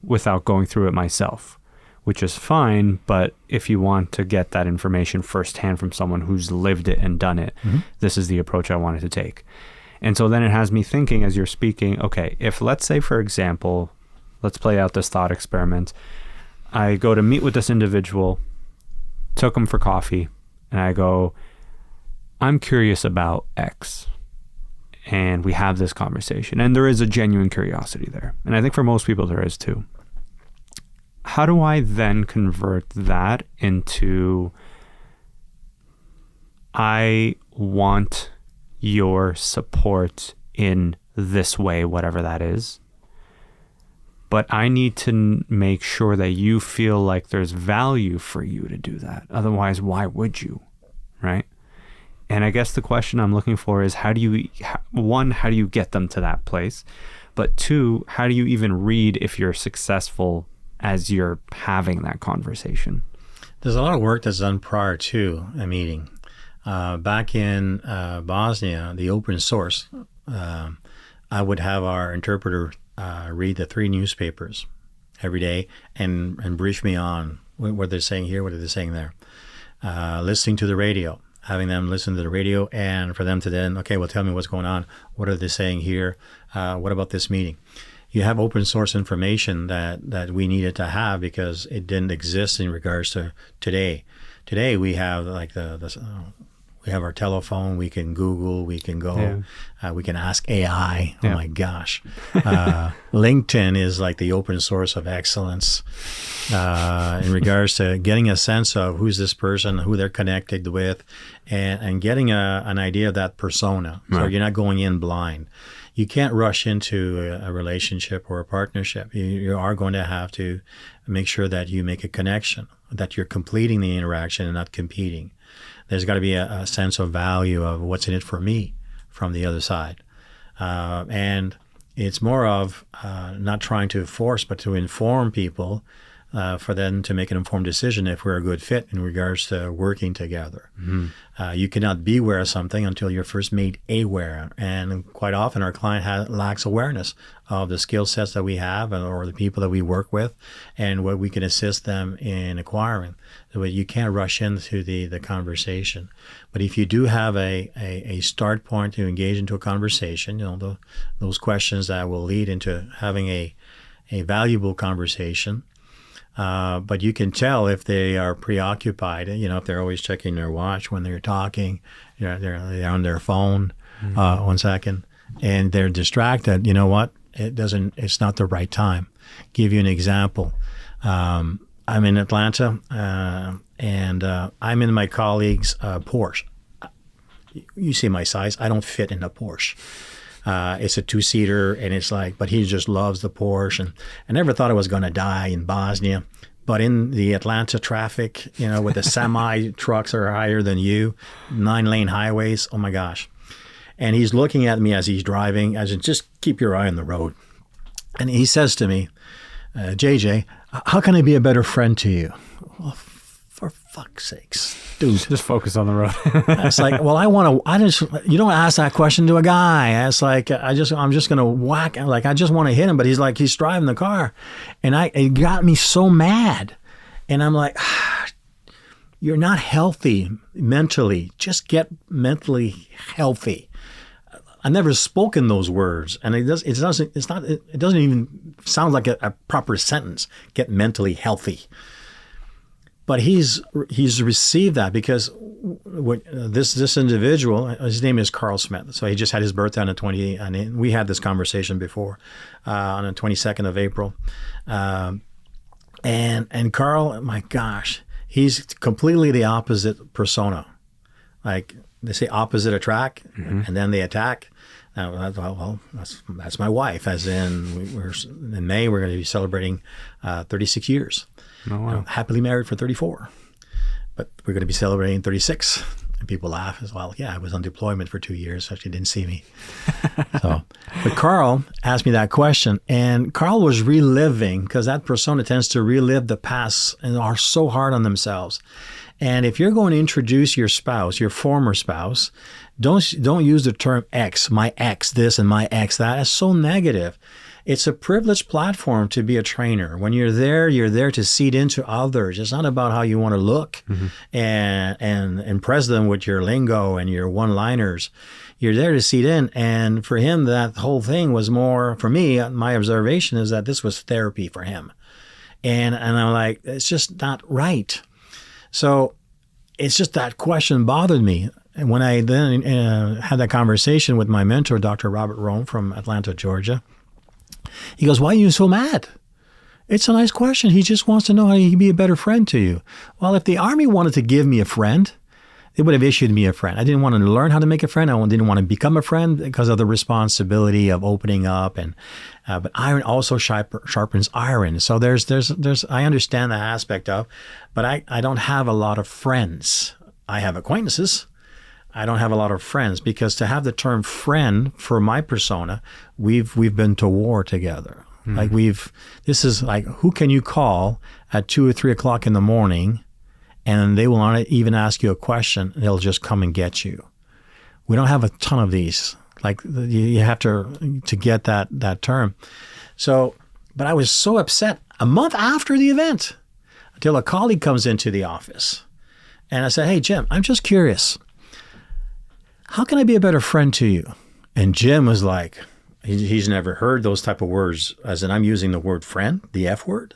without going through it myself, which is fine. But if you want to get that information firsthand from someone who's lived it and done it, this is the approach I wanted to take. And so then it has me thinking as you're speaking, okay, if let's say, for example, let's play out this thought experiment. I go to meet with this individual, took him for coffee, and I go, I'm curious about X. And we have this conversation. And there is a genuine curiosity there. And I think for most people there is too. How do I then convert that into, I want your support in this way, whatever that is, but I need to make sure that you feel like there's value for you to do that. Otherwise, why would you, right? And I guess the question I'm looking for is how do you get them to that place? But 2, how do you even read if you're successful as you're having that conversation? There's a lot of work that's done prior to a meeting. Back in Bosnia, the open source, I would have our interpreter read the 3 newspapers every day and brief me on what they're saying here, what are they saying there. Listening to the radio, having them listen to the radio, and for them to then, okay, well, tell me what's going on. What are they saying here? What about this meeting? You have open source information that we needed to have because it didn't exist in regards to today. Today we have like we We have our telephone. We can Google. We can go. We can ask AI. Oh my gosh. LinkedIn is like the open source of excellence in regards to getting a sense of who's this person, who they're connected with, and getting an idea of that persona. So you're not going in blind. You can't rush into a relationship or a partnership. You are going to have to make sure that you make a connection, that you're completing the interaction and not competing. There's got to be a sense of value of what's in it for me from the other side. And it's more of not trying to force, but to inform people for them to make an informed decision if we're a good fit in regards to working together. You cannot be aware of something until you're first made aware. And quite often our client lacks awareness of the skill sets that we have or the people that we work with and what we can assist them in acquiring. So you can't rush into the conversation. But if you do have a start point to engage into a conversation, those questions that will lead into having a valuable conversation. But you can tell if they are preoccupied, if they're always checking their watch when they're talking, they're on their phone, 1 second, and they're distracted. You know what? It's not the right time. Give you an example. I'm in Atlanta, and I'm in my colleague's Porsche. You see my size. I don't fit in a Porsche. It's a 2-seater, and it's like, but he just loves the Porsche. And I never thought I was going to die in Bosnia. But in the Atlanta traffic, with the semi trucks are higher than you, 9-lane highways, oh my gosh. And he's looking at me as he's driving, as in, just keep your eye on the road. And he says to me, JJ, how can I be a better friend to you? Well, for fuck's sakes, dude. Just focus on the road. It's like, well, you don't ask that question to a guy. It's like, I'm just going to whack, like, I just want to hit him, but he's driving the car. And it got me so mad. And I'm like, you're not healthy mentally. Just get mentally healthy. I never spoken those words, and it doesn't even sound like a proper sentence. Get mentally healthy. But he's received that because this individual, his name is Carl Smith. So he just had his birthday on the 20th, and we had this conversation before on the 22nd of April. And Carl, my gosh, he's completely the opposite persona. Like they say, opposite attract, and then they attack. Well, that's my wife. As in, in May we're going to be celebrating 36 years. Oh, wow. Happily married for 34, but we're going to be celebrating 36. And people laugh as well. Yeah, I was on deployment for 2 years, so she didn't see me. But Carl asked me that question, and Carl was reliving, because that persona tends to relive the past and are so hard on themselves. And if you're going to introduce your spouse, your former spouse, don't use the term ex, my ex this and my ex that. That's so negative. It's a privileged platform to be a trainer. When you're there to seed into others. It's not about how you want to look and impress them with your lingo and your one-liners. You're there to seed in. And for him, that whole thing was more, for me, my observation is that this was therapy for him. And I'm like, it's just not right. So it's just that question bothered me. And when I then had that conversation with my mentor, Dr. Robert Rohn from Atlanta, Georgia, he goes, why are you so mad? It's a nice question. He just wants to know how he can be a better friend to you. Well, if the Army wanted to give me a friend, they would have issued me a friend. I didn't want to learn how to make a friend. I didn't want to become a friend because of the responsibility of opening up. And but iron also sharpens iron. So there's I understand that aspect of, but I don't have a lot of friends. I have acquaintances. I don't have a lot of friends, because to have the term friend for my persona, we've been to war together. Like this is like, who can you call at 2 or 3 o'clock in the morning and they will not even ask you a question. They'll just come and get you. We don't have a ton of these. Like you have to get that term. So, but I was so upset a month after the event until a colleague comes into the office and I said, hey, Jim, I'm just curious. How can I be a better friend to you? And Jim was like, he's never heard those type of words, as in I'm using the word friend, the F word.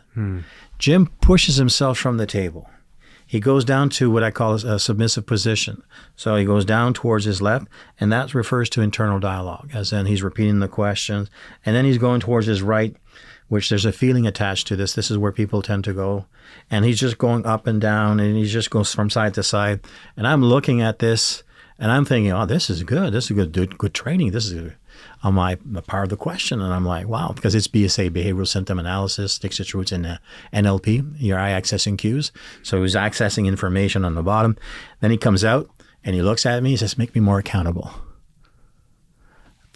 Jim pushes himself from the table. he goes down to what I call a submissive position. So he goes down towards his left, and that refers to internal dialogue, as in he's repeating the questions. And then he's going towards his right, which there's a feeling attached to this. This is where people tend to go. And he's just going up and down, and he just goes from side to side. And I'm looking at this, and I'm thinking, oh, this is good. This is good training. This is on my part of the question. And I'm like, wow, because it's BSA, behavioral symptom analysis, sticks its roots in NLP, your eye accessing cues. So he's accessing information on the bottom. Then he comes out and he looks at me. He says, make me more accountable.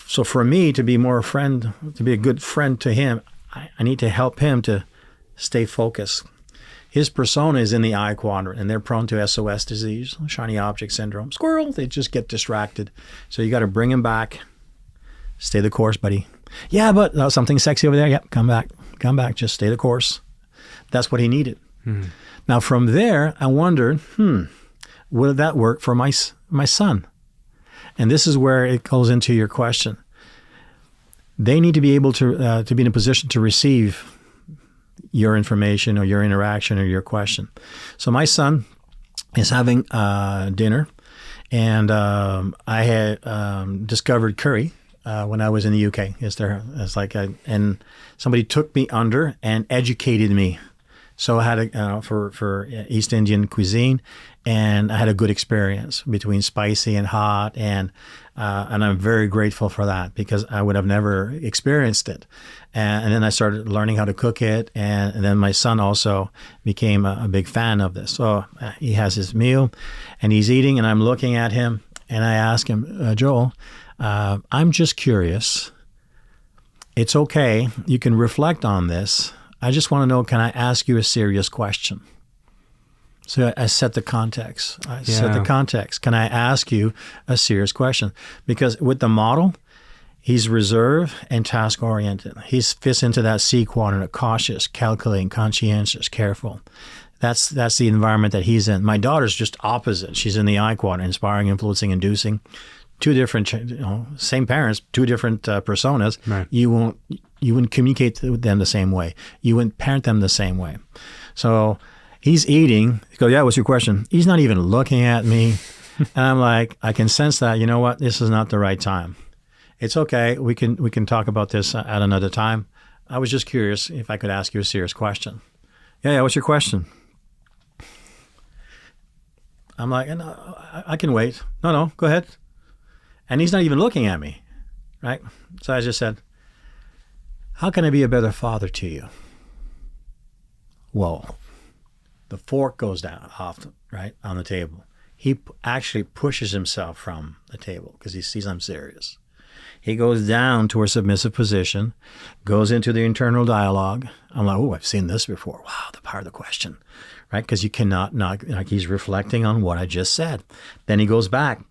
So for me to be to be a good friend to him, I need to help him to stay focused. His persona is in the I quadrant, and they're prone to SOS disease, shiny object syndrome. Squirrel, they just get distracted. So you got to bring him back. Stay the course, buddy. Yeah, but something sexy over there. Yep, come back. Just stay the course. That's what he needed. Now from there, I wondered, would that work for my son? And this is where it goes into your question. They need to be able to be in a position to receive your information or your interaction or your question. So my son is having dinner, and I had discovered curry when I was in the UK. And somebody took me under and educated me. So I had for East Indian cuisine, and I had a good experience between spicy and hot, and I'm very grateful for that, because I would have never experienced it. And then I started learning how to cook it, and then my son also became a big fan of this. So he has his meal, and he's eating, and I'm looking at him, and I ask him, Joel, I'm just curious. It's okay. You can reflect on this. I just want to know, can I ask you a serious question? So I set the context. Can I ask you a serious question? Because with the model, he's reserved and task-oriented. He fits into that C quadrant, cautious, calculating, conscientious, careful. That's the environment that he's in. My daughter's just opposite. She's in the I quadrant, inspiring, influencing, inducing. Two different, same parents, two different personas. Right. You wouldn't communicate with them the same way. You wouldn't parent them the same way. So he's eating. He goes, yeah, what's your question? He's not even looking at me. And I'm like, I can sense that, you know what, this is not the right time. It's okay. We can talk about this at another time. I was just curious if I could ask you a serious question. Yeah, what's your question? I'm like, no, I can wait. No, go ahead. And he's not even looking at me, right? So I just said, how can I be a better father to you? Whoa. The fork goes down off, right, on the table. He actually pushes himself from the table because he sees I'm serious. He goes down to a submissive position, goes into the internal dialogue. I'm like, oh, I've seen this before. Wow, the power of the question, right? Because you cannot not, like, he's reflecting on what I just said. Then he goes back.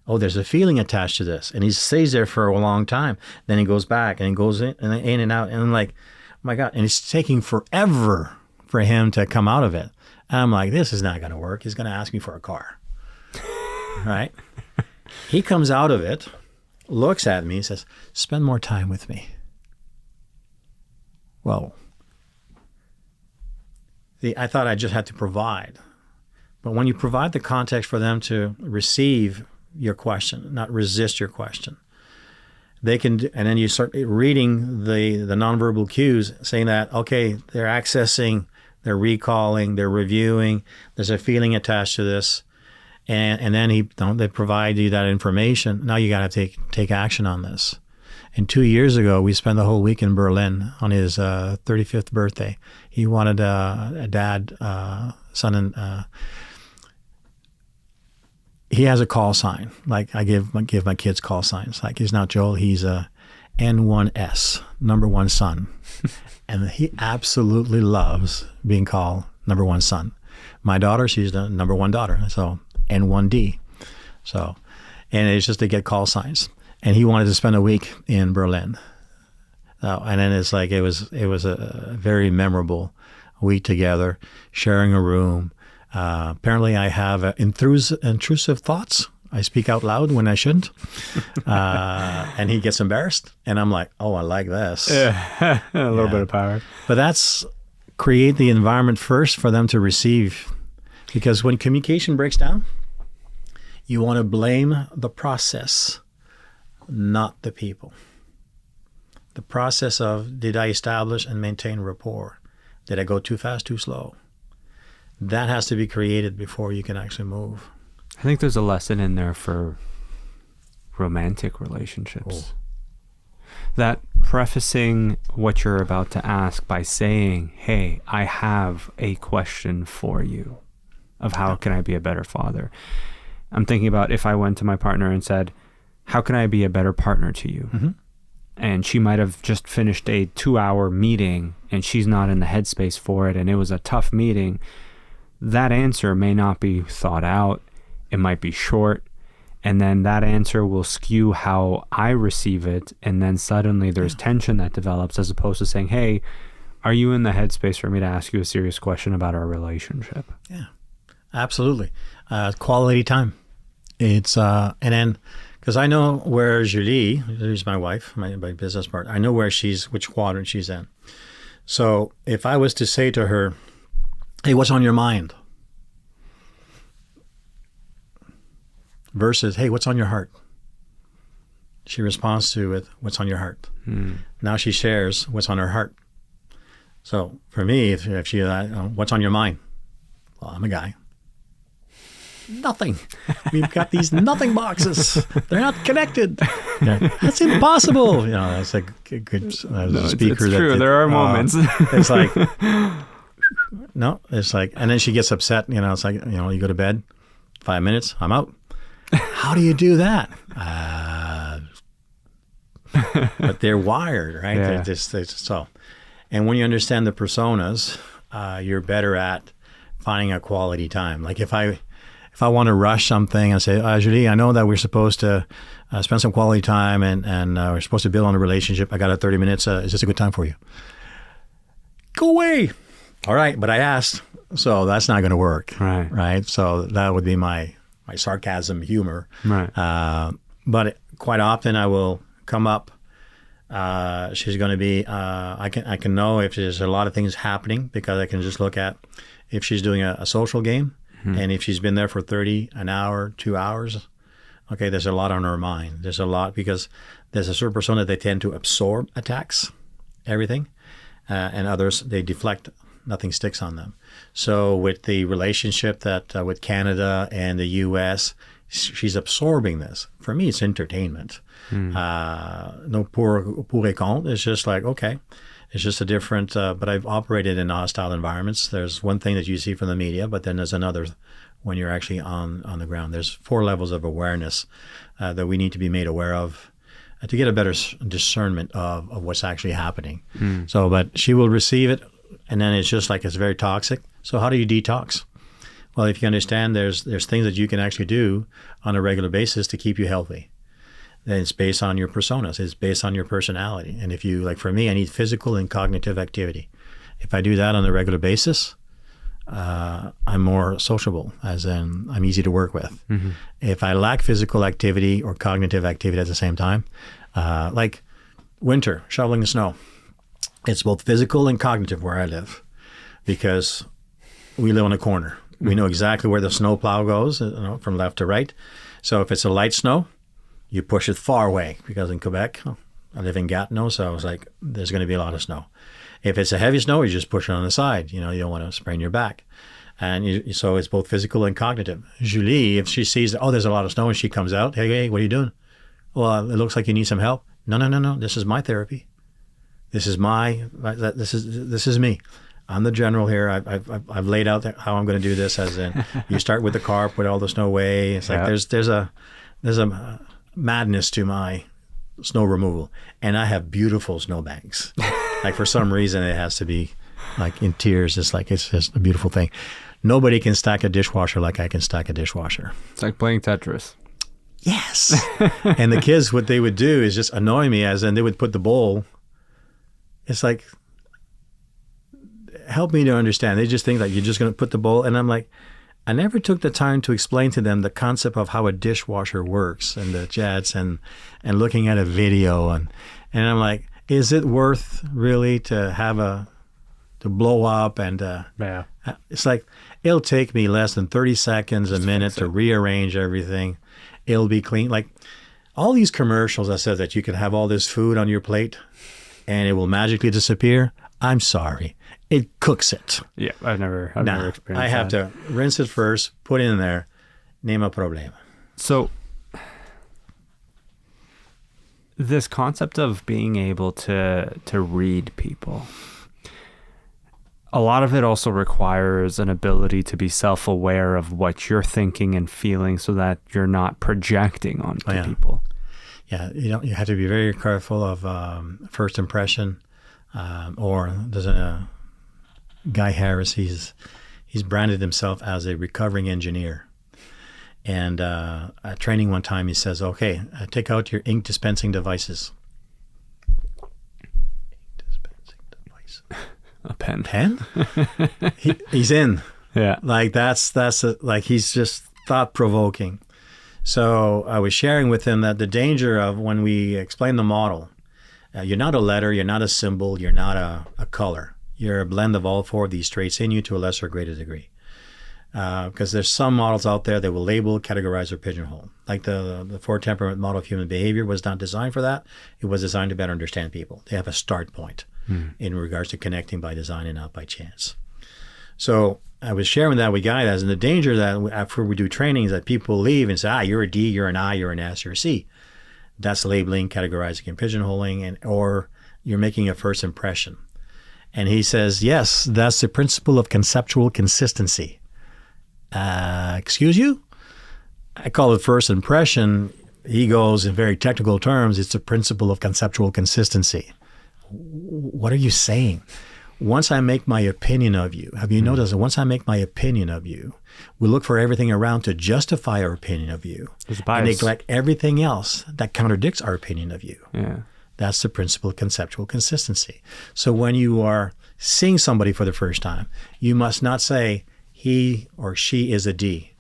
Oh, there's a feeling attached to this. And he stays there for a long time. Then he goes back and he goes in and out. And I'm like, oh my God. And it's taking forever for him to come out of it. And I'm like, this is not going to work. He's going to ask me for a car. Right? He comes out of it, looks at me, and says, spend more time with me. Well, I thought I just had to provide. But when you provide the context for them to receive your question, not resist your question, they can, and then you start reading the nonverbal cues, saying that, okay, they're accessing, they're recalling, they're reviewing, there's a feeling attached to this, and then they provide you that information. Now you got to take action on this. And 2 years ago, we spent the whole week in Berlin on his 35th birthday. He wanted a dad, son, and he has a call sign. Like I give my kids call signs. Like he's not Joel, he's a N1S, number one son. And he absolutely loves being called number one son. My daughter, she's the number one daughter, so N1D. So, and it's just to get call signs. And he wanted to spend a week in Berlin. And then it's like, it was a very memorable week together, sharing a room. Apparently I have intrusive thoughts. I speak out loud when I shouldn't. And he gets embarrassed. And I'm like, oh, I like this. Yeah, a little bit of power. But that's create the environment first for them to receive Because when communication breaks down, you want to blame the process, not the people. The process of, did I establish and maintain rapport? Did I go too fast, too slow? That has to be created before you can actually move. I think there's a lesson in there for romantic relationships. That prefacing what you're about to ask by saying, hey, I have a question for you of how can I be a better father? I'm thinking about if I went to my partner and said, how can I be a better partner to you? Mm-hmm. And she might have just finished a 2-hour meeting and she's not in the headspace for it and it was a tough meeting. That answer may not be thought out. It might be short. And then that answer will skew how I receive it. And then suddenly there's tension that develops as opposed to saying, hey, are you in the headspace for me to ask you a serious question about our relationship? Yeah, absolutely. Quality time. It's, and then, because I know where Julie, who's my wife, my business partner, I know which quadrant she's in. So if I was to say to her, hey, what's on your mind? Versus, hey, what's on your heart? She responds to it, what's on your heart? Now she shares what's on her heart. So for me, if she, what's on your mind? Well, I'm a guy. Nothing. We've got these nothing boxes. They're not connected. Yeah, that's impossible. That's a good speaker. It's true. There are moments. It's like, no, it's like, and then she gets upset. It's like, you go to bed, 5 minutes, I'm out. How do you do that? But they're wired, right? Yeah. So, and when you understand the personas, you're better at finding a quality time. Like if I want to rush something and say, Julie, I know that we're supposed to spend some quality time and we're supposed to build on a relationship. I got 30 minutes. Is this a good time for you? Go away. All right, but I asked, so that's not going to work. Right. So that would be my sarcasm humor. Right. But quite often I will come up. She's going to be. I can know if there's a lot of things happening because I can just look at if she's doing a social game, and if she's been there for 30, an hour, 2 hours. Okay, there's a lot on her mind. There's a lot because there's a certain persona they tend to absorb attacks, everything, and others they deflect. Nothing sticks on them. So with the relationship that with Canada and the U.S., she's absorbing this. For me, it's entertainment. No pour et contre. It's just like, okay, it's just a different, but I've operated in hostile environments. There's one thing that you see from the media, but then there's another when you're actually on the ground. There's 4 levels of awareness that we need to be made aware of to get a better discernment of what's actually happening. So, but she will receive it. And then it's just like it's very toxic. So how do you detox? Well, if you understand there's things that you can actually do on a regular basis to keep you healthy. Then it's based on your personas. It's based on your personality. And if you, like for me, I need physical and cognitive activity. If I do that on a regular basis, I'm more sociable, as in I'm easy to work with. If I lack physical activity or cognitive activity at the same time, like winter, shoveling the snow, it's both physical and cognitive where I live because we live on a corner. We know exactly where the snow plow goes, from left to right. So if it's a light snow, you push it far away because in Quebec, I live in Gatineau, so I was like, there's going to be a lot of snow. If it's a heavy snow, you just push it on the side. You don't want to sprain your back. And so it's both physical and cognitive. Julie, if she sees, there's a lot of snow and she comes out, hey, what are you doing? Well, it looks like you need some help. No. This is my therapy. This is me. I'm the general here. I've laid out how I'm going to do this. As in, you start with the car, put all the snow away. It's like there's a madness to my snow removal, and I have beautiful snow banks. Like for some reason, it has to be like in tears. It's like it's just a beautiful thing. Nobody can stack a dishwasher like I can stack a dishwasher. It's like playing Tetris. Yes. And the kids, what they would do is just annoy me, as in they would put the bowl. It's like, help me to understand. They just think that you're just going to put the bowl. And I'm like, I never took the time to explain to them the concept of how a dishwasher works and the jets and looking at a video. And I'm like, is it worth really to have a blow up. And Yeah. it's like, it'll take me less than 30 seconds, a minute to rearrange everything. It'll be clean. Like all these commercials that says that you can have all this food on your plate and it will magically disappear. I'm sorry. It cooks it. Yeah, I've never experienced that. I have to rinse it first, put it in there, name a problema. So this concept of being able to read people, a lot of it also requires an ability to be self-aware of what you're thinking and feeling so that you're not projecting onto people. Yeah, you have to be very careful of first impression. Or there's a Guy Harris, he's branded himself as a recovering engineer. And at training one time, he says, okay, take out your ink dispensing devices. Ink dispensing device. A pen. Pen? He's in. Yeah. Like like he's just thought-provoking. So I was sharing with him that the danger of when we explain the model, you're not a letter, you're not a symbol, you're not a color. You're a blend of all four of these traits in you to a lesser or greater degree. Because there's some models out there that will label, categorize, or pigeonhole. Like the four temperament model of human behavior was not designed for that. It was designed to better understand people. They have a start point in regards to connecting by design and not by chance. So I was sharing that with guys, and the danger that after we do trainings that people leave and say, you're a D, you're an I, you're an S, you're a C. That's labeling, categorizing, and pigeonholing, or you're making a first impression. And he says, yes, that's the principle of conceptual consistency. Excuse you? I call it first impression. He goes in very technical terms, it's the principle of conceptual consistency. What are you saying? Once I make my opinion of you, have you noticed that once I make my opinion of you, we look for everything around to justify our opinion of you and neglect everything else that contradicts our opinion of you. Yeah. That's the principle of conceptual consistency. So when you are seeing somebody for the first time, you must not say, he or she is a D.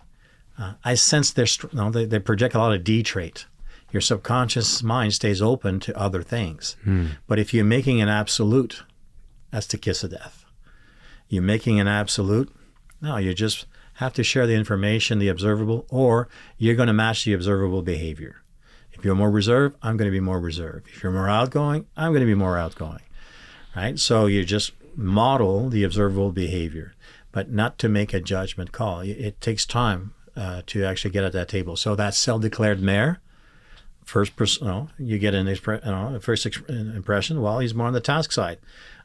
I sense they project a lot of D trait. Your subconscious mind stays open to other things. But if you're making an absolute, that's the kiss of death. You're making an absolute, no, you just have to share the information, the observable, or you're going to match the observable behavior. If you're more reserved, I'm going to be more reserved. If you're more outgoing, I'm going to be more outgoing, right? So you just model the observable behavior, but not to make a judgment call. It takes time to actually get at that table. So that self-declared mayor, you get a first impression, well, he's more on the task side.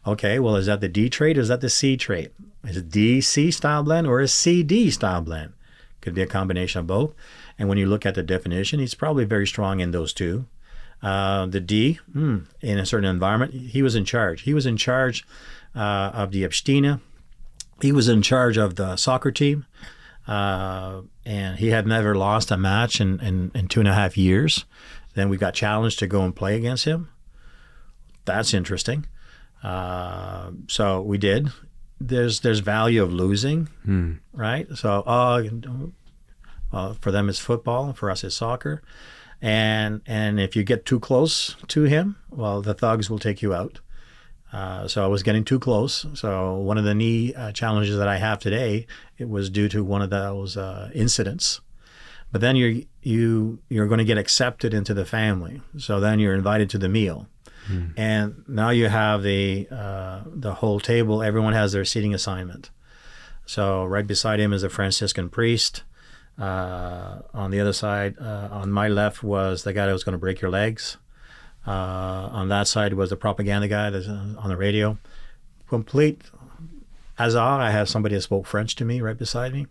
Okay, well, is that the D trait or is that the C trait? Is it D-C style blend or a C-D style blend? Could be a combination of both. And when you look at the definition, he's probably very strong in those two. The D, in a certain environment, he was in charge. He was in charge of the Epsteina. He was in charge of the soccer team. And he had never lost a match in 2.5 years. Then we got challenged to go and play against him. That's interesting. So we did. There's value of losing, right? So for them it's football, for us it's soccer, and if you get too close to him, well, the thugs will take you out. So I was getting too close. So one of the knee challenges that I have today, it was due to one of those incidents. But then you're going to get accepted into the family. So then you're invited to the meal. And now you have the whole table. Everyone has their seating assignment. So right beside him is a Franciscan priest. On the other side, on my left, was the guy that was going to break your legs. On that side was the propaganda guy that's on the radio. Complete hasard, I have somebody that spoke French to me right beside me.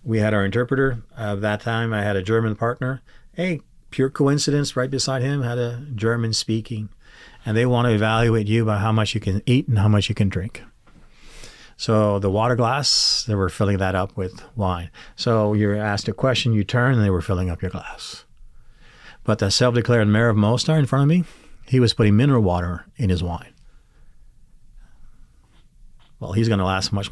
We had our interpreter. That time I had a German partner. Hey, pure coincidence, right beside him had a German speaking. And they want to evaluate you by how much you can eat and how much you can drink. So the water glass, they were filling that up with wine. So you're asked a question, you turn, and they were filling up your glass. But the self-declared mayor of Mostar in front of me, he was putting mineral water in his wine. Well, he's going to last much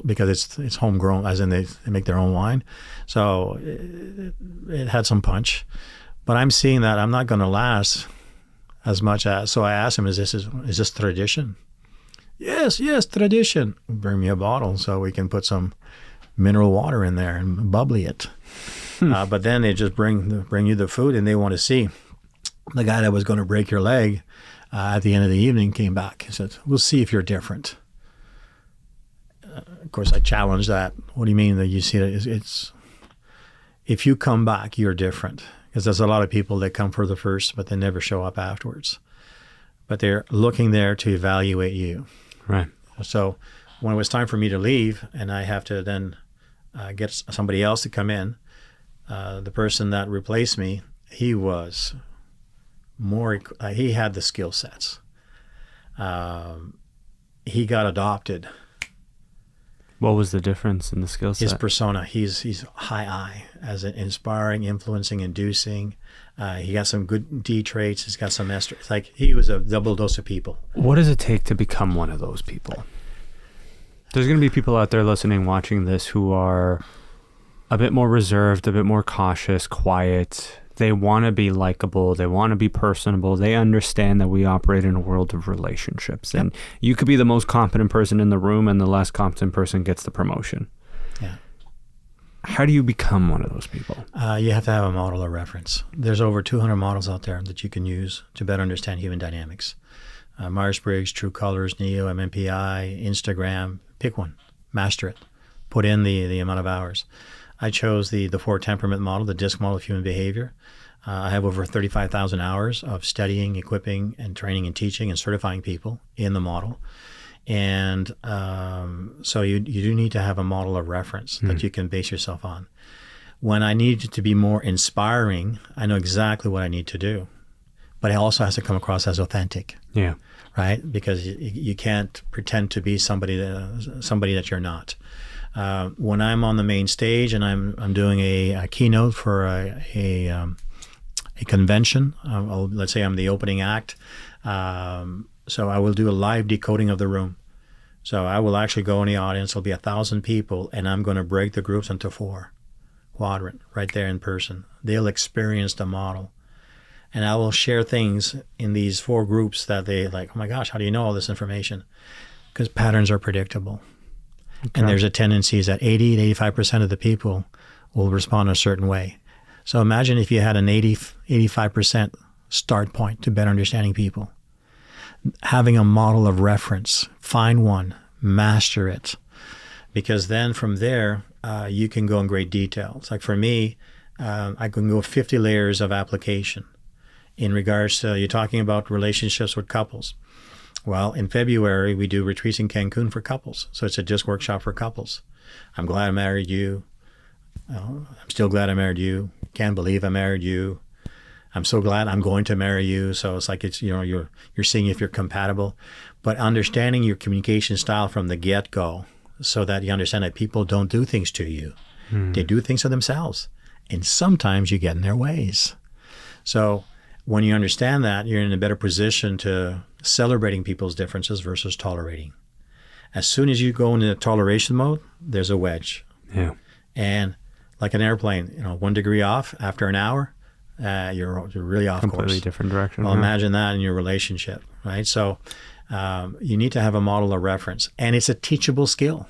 because it's homegrown, as in they make their own wine. So it had some punch. But I'm seeing that I'm not going to last as much as. So I asked him, is this tradition? Yes, tradition. Bring me a bottle so we can put some mineral water in there and bubbly it. But then they just bring you the food, and they want to see. The guy that was going to break your leg at the end of the evening came back and said, we'll see if you're different. Of course, I challenged that. What do you mean that you see it? It's if you come back, you're different. Because there's a lot of people that come for the first, but they never show up afterwards. But they're looking there to evaluate you. Right. So when it was time for me to leave, and I have to then get somebody else to come in, the person that replaced me, he was more, he had the skill sets. He got adopted. What was the difference in the skill set? His persona, he's high I, as an inspiring, influencing, inducing. He got some good D traits. He's got some S traits. Like, he was a double dose of people. What does it take to become one of those people? There's going to be people out there listening, watching this, who are a bit more reserved, a bit more cautious, quiet. They want to be likable. They want to be personable. They understand that we operate in a world of relationships. Yep. And you could be the most competent person in the room, and the less competent person gets the promotion. Yeah. How do you become one of those people? You have to have a model of reference. There's over 200 models out there that you can use to better understand human dynamics. Myers-Briggs, True Colors, Neo, MMPI, Instagram. Pick one. Master it. Put in the amount of hours. I chose the 4 temperament model, the DISC model of human behavior. I have over 35,000 hours of studying, equipping, and training and teaching and certifying people in the model. And so you do need to have a model of reference that you can base yourself on. When I need to be more inspiring, I know exactly what I need to do. But it also has to come across as authentic. Yeah. Right? Because you can't pretend to be somebody that you're not. When I'm on the main stage and I'm doing a keynote for a convention, let's say I'm the opening act, so I will do a live decoding of the room. So I will actually go in the audience, there'll be 1,000 people, and I'm going to break the groups into 4 quadrant right there in person. They'll experience the model. And I will share things in these 4 groups that they like, oh my gosh, how do you know all this information? Because patterns are predictable. Okay. And there's a tendency that 80 to 85% of the people will respond a certain way. So imagine if you had an 85% start point to better understanding people. Having a model of reference, find one, master it. Because then from there, you can go in great detail. It's like for me, I can go 50 layers of application. In regards to, you're talking about relationships with couples. Well, in February, we do retreats in Cancun for couples. So it's a DISC workshop for couples. I'm glad I married you. I'm still glad I married you. Can't believe I married you. I'm so glad I'm going to marry you. So it's like you're seeing if you're compatible. But understanding your communication style from the get-go so that you understand that people don't do things to you. They do things to themselves. And sometimes you get in their ways. So when you understand that, you're in a better position to celebrating people's differences versus tolerating. As soon as you go into toleration mode, there's a wedge. Yeah. And like an airplane, 1 degree off after an hour, you're really off course. Completely different direction. Well, imagine that in your relationship, right? So you need to have a model of reference, and it's a teachable skill.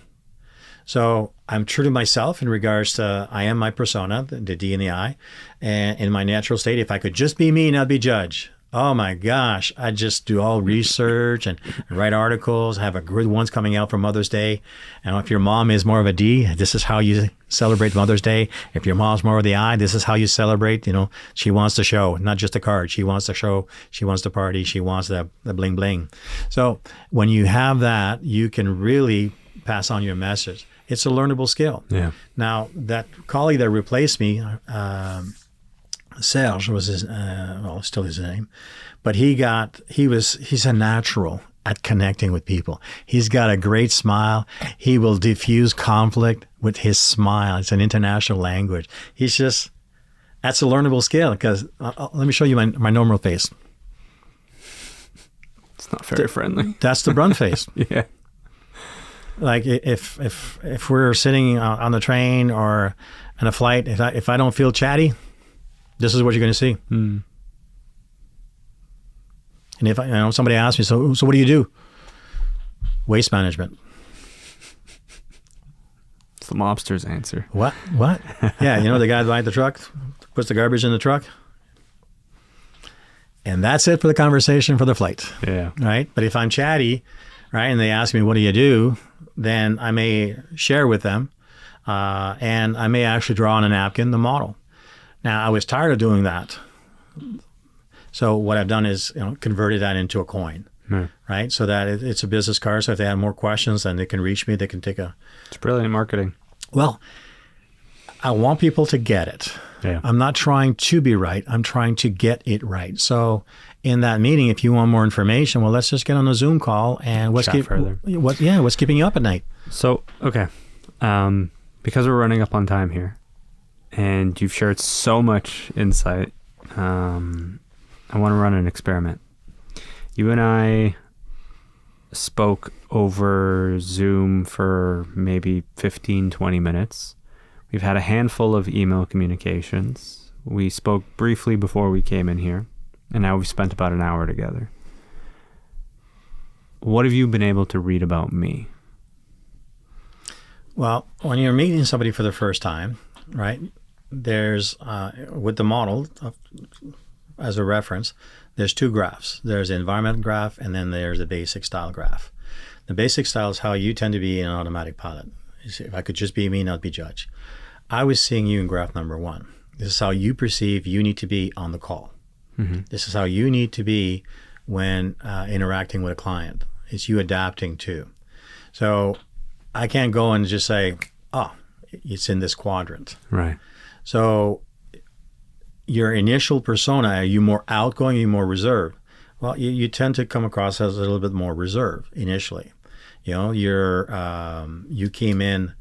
So I'm true to myself in regards to I am my persona, the D and the I, and in my natural state, if I could just be me and not be judged, oh my gosh, I'd just do all research and write articles, have a good ones coming out for Mother's Day. And if your mom is more of a D, this is how you celebrate Mother's Day. If your mom's more of the I, this is how you celebrate. She wants to show, not just a card. She wants to show, she wants to party, she wants the bling bling. So when you have that, you can really pass on your message. It's a learnable skill. Yeah. Now, that colleague that replaced me, Serge was still his name, but he's a natural at connecting with people. He's got a great smile. He will diffuse conflict with his smile. It's an international language. That's a learnable skill because let me show you my normal face. It's not very friendly. That's the Brun face. Yeah. Like if we're sitting on the train or on a flight, if I don't feel chatty, this is what you're going to see. And if somebody asks me, so what do you do? Waste management. It's the mobster's answer. What? Yeah, you know the guy behind the truck puts the garbage in the truck? And that's it for the conversation for the flight. Yeah. Right? But if I'm chatty, right, and they ask me, what do you do? Then I may share with them, and I may actually draw on a napkin the model. Now, I was tired of doing that. So what I've done is, converted that into a coin, right? So that it's a business card. So if they have more questions, then they can reach me. They can take a... It's brilliant marketing. Well, I want people to get it. Yeah. I'm not trying to be right. I'm trying to get it right. So in that meeting, if you want more information, well, let's just get on a Zoom call and what's keeping you up at night? So, okay. Because we're running up on time here and you've shared so much insight, I want to run an experiment. You and I spoke over Zoom for maybe 15, 20 minutes. We've had a handful of email communications. We spoke briefly before we came in here, and now we've spent about an hour together. What have you been able to read about me? Well, when you're meeting somebody for the first time, right, there's, with the model as a reference, there's two graphs. There's the environment graph, and then there's the basic style graph. The basic style is how you tend to be in an automatic pilot. If I could just be me, not be judged. I was seeing you in graph number 1. This is how you perceive you need to be on the call. Mm-hmm. This is how you need to be when interacting with a client. It's you adapting to. So I can't go and just say, oh, it's in this quadrant. Right. So your initial persona, are you more outgoing, are you more reserved? Well, you tend to come across as a little bit more reserved initially. You came in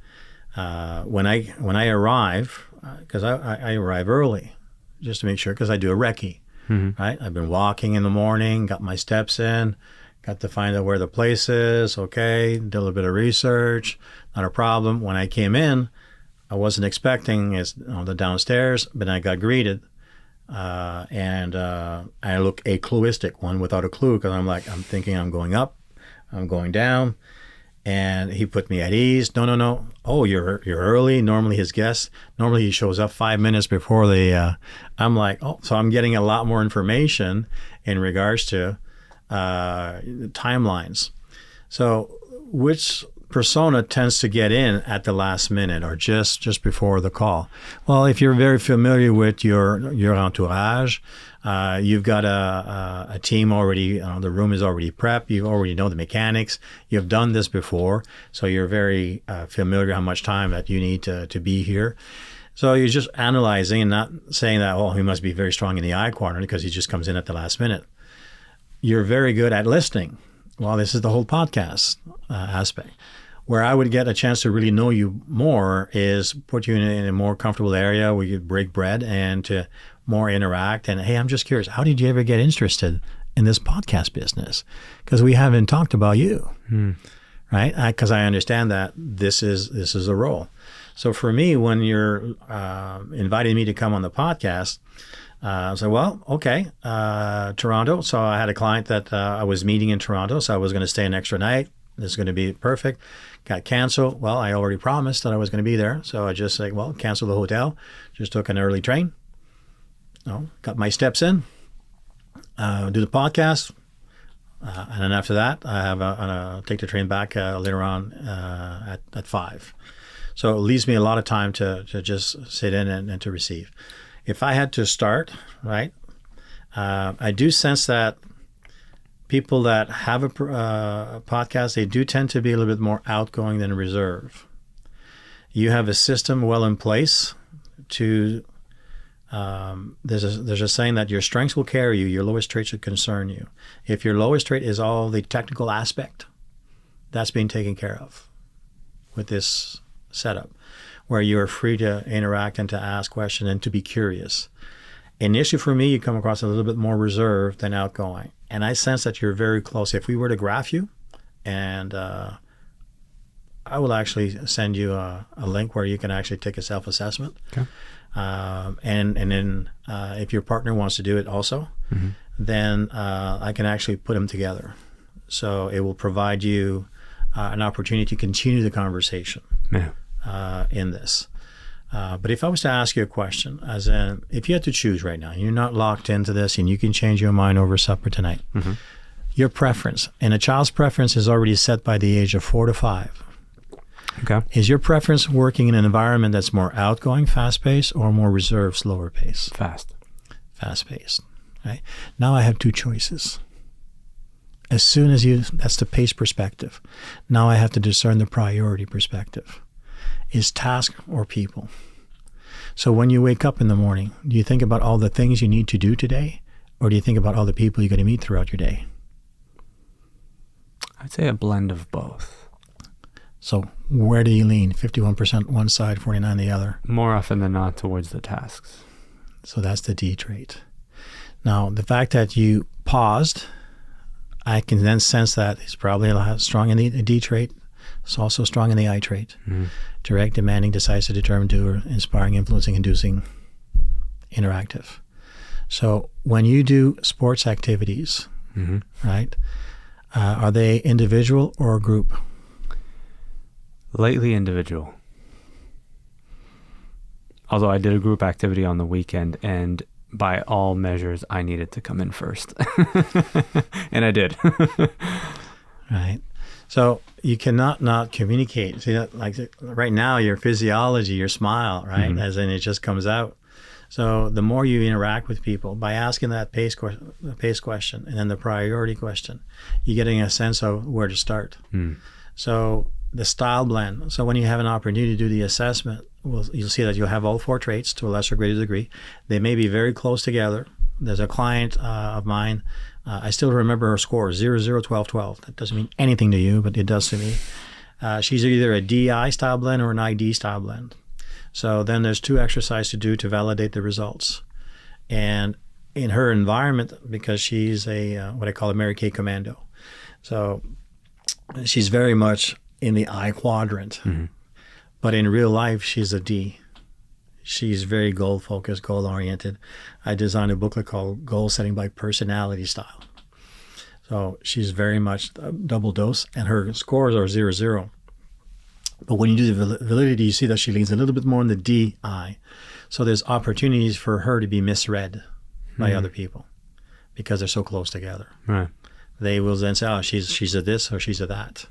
when I arrive, because I arrive early just to make sure, because I do a recce, right? I've been walking in the morning, got my steps in, got to find out where the place is, okay, did a little bit of research, not a problem. When I came in, I wasn't expecting the downstairs, but I got greeted. And I look a cluistic one without a clue, because I'm thinking I'm going up, I'm going down, and he put me at ease. No. Oh, you're early. Normally he shows up 5 minutes before I'm like, oh, so I'm getting a lot more information in regards to timelines. So which persona tends to get in at the last minute or just before the call? Well, if you're very familiar with your entourage, you've got a team already, the room is already prepped, you already know the mechanics, you've done this before, so you're very familiar how much time that you need to be here. So you're just analyzing and not saying that, oh, he must be very strong in the I quadrant because he just comes in at the last minute. You're very good at listening. Well, this is the whole podcast aspect. Where I would get a chance to really know you more is put you in a more comfortable area where you break bread and to more interact. And hey, I'm just curious, how did you ever get interested in this podcast business? Because we haven't talked about you, right? Because I understand that this is a role. So for me, when you're inviting me to come on the podcast, I said, well, okay, Toronto. So I had a client that I was meeting in Toronto, so I was going to stay an extra night. This is going to be perfect. Got canceled. Well, I already promised that I was going to be there. So I just said, well, cancel the hotel. Just took an early train. Got my steps in. Do the podcast. And then after that, I'll take the train back later on at 5. So it leaves me a lot of time to just sit in and to receive. If I had to start, right, I do sense that people that have a podcast, they do tend to be a little bit more outgoing than reserved. You have a system well in place to, there's a saying that your strengths will carry you, your lowest trait should concern you. If your lowest trait is all the technical aspect, that's being taken care of with this setup, where you're free to interact and to ask questions and to be curious. Initially for me, you come across a little bit more reserved than outgoing. And I sense that you're very close. If we were to graph you, and I will actually send you a link where you can actually take a self-assessment. Okay. And then if your partner wants to do it also, then I can actually put them together. So it will provide you an opportunity to continue the conversation in this. But if I was to ask you a question, as in, if you had to choose right now, you're not locked into this and you can change your mind over supper tonight, your preference, and a child's preference is already set by the age of 4 to 5. Okay. Is your preference working in an environment that's more outgoing, fast-paced, or more reserved, slower paced? Fast-paced. Right? Now I have two choices. As soon as that's the pace perspective. Now I have to discern the priority perspective. Is task or people? So when you wake up in the morning, do you think about all the things you need to do today, or do you think about all the people you're going to meet throughout your day? I'd say a blend of both. So where do you lean? 51% one side, 49% the other. More often than not towards the tasks. So that's the D trait. Now, the fact that you paused, I can then sense that it's probably a lot strong in the D trait. It's also strong in the I trait. Direct, demanding, decisive, determined, doer, inspiring, influencing, inducing, interactive. So when you do sports activities, right, are they individual or group? Lately individual. Although I did a group activity on the weekend, and by all measures, I needed to come in first. And I did. Right. So you cannot not communicate. See, like right now, your physiology, your smile, right, as in it just comes out. So the more you interact with people, by asking that pace question and then the priority question, you're getting a sense of where to start. So the style blend. So when you have an opportunity to do the assessment, you'll see that you'll have all 4 traits to a lesser or greater degree. They may be very close together. There's a client of mine, I still remember her score, 0, 0, 12, 12. That doesn't mean anything to you, but it does to me. She's either a DI style blend or an ID style blend. So then there's 2 exercises to do to validate the results. And in her environment, because she's a what I call a Mary Kay commando. So she's very much in the I quadrant. But in real life, she's a D. She's very goal-focused, goal-oriented. I designed a booklet called Goal Setting by Personality Style. So she's very much double dose, and her scores are 0, 0. But when you do the validity, you see that she leans a little bit more in the DI. So there's opportunities for her to be misread by other people because they're so close together. Right. They will then say, oh, she's a this or she's a that.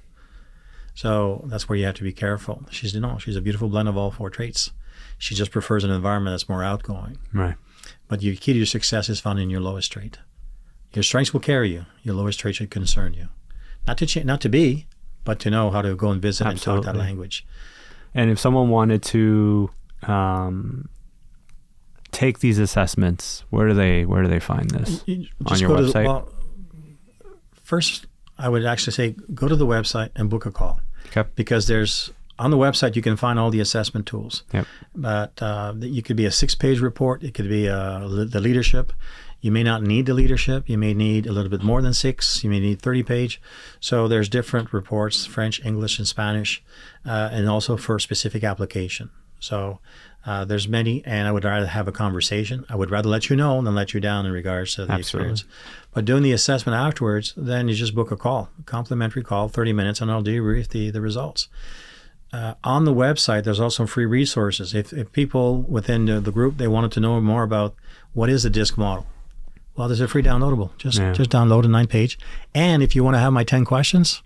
So that's where you have to be careful. She's a beautiful blend of all 4 traits. She just prefers an environment that's more outgoing. Right. But your key to your success is found in your lowest trait. Your strengths will carry you. Your lowest trait should concern you. Not to be, but to know how to go and visit and talk that language. And if someone wanted to take these assessments, where do they find this? On your website? First, I would actually say go to the website and book a call. Okay. Because on the website, you can find all the assessment tools. Yep. But it could be a 6-page report. It could be the leadership. You may not need the leadership. You may need a little bit more than 6. You may need 30-page. So there's different reports, French, English, and Spanish, and also for specific application. So there's many, and I would rather have a conversation. I would rather let you know than let you down in regards to the experience. But doing the assessment afterwards, then you just book a call, a complimentary call, 30 minutes, and I'll debrief the results. On the website, there's also free resources. If people within the group, they wanted to know more about what is the DISC model, well, there's a free downloadable. Just download a 9-page. And if you want to have my 10 questions,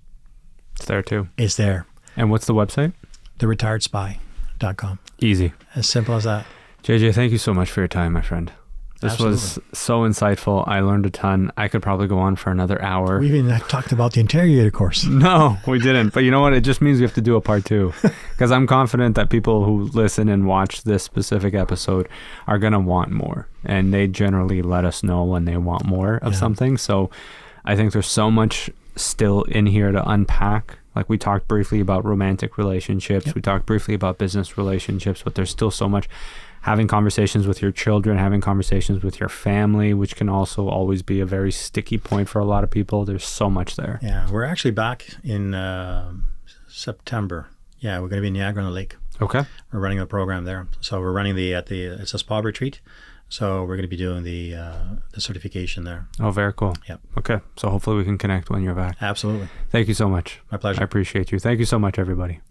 it's there too. It's there. And what's the website? TheRetiredSpy.com. Easy. As simple as that. JJ, thank you so much for your time, my friend. This was so insightful. I learned a ton. I could probably go on for another hour. We even talked about the interrogator course. No, we didn't. But you know what? It just means we have to do a part 2. Because I'm confident that people who listen and watch this specific episode are going to want more. And they generally let us know when they want more of something. So I think there's so much still in here to unpack. Like we talked briefly about romantic relationships. Yep. We talked briefly about business relationships. But there's still so much. Having conversations with your children, having conversations with your family, which can also always be a very sticky point for a lot of people. There's so much there. Yeah, we're actually back in September. Yeah, we're going to be in Niagara on the Lake. Okay. We're running a program there. So we're running it's a spa retreat. So we're going to be doing the certification there. Oh, very cool. Yep. Okay. So hopefully we can connect when you're back. Absolutely. Thank you so much. My pleasure. I appreciate you. Thank you so much, everybody.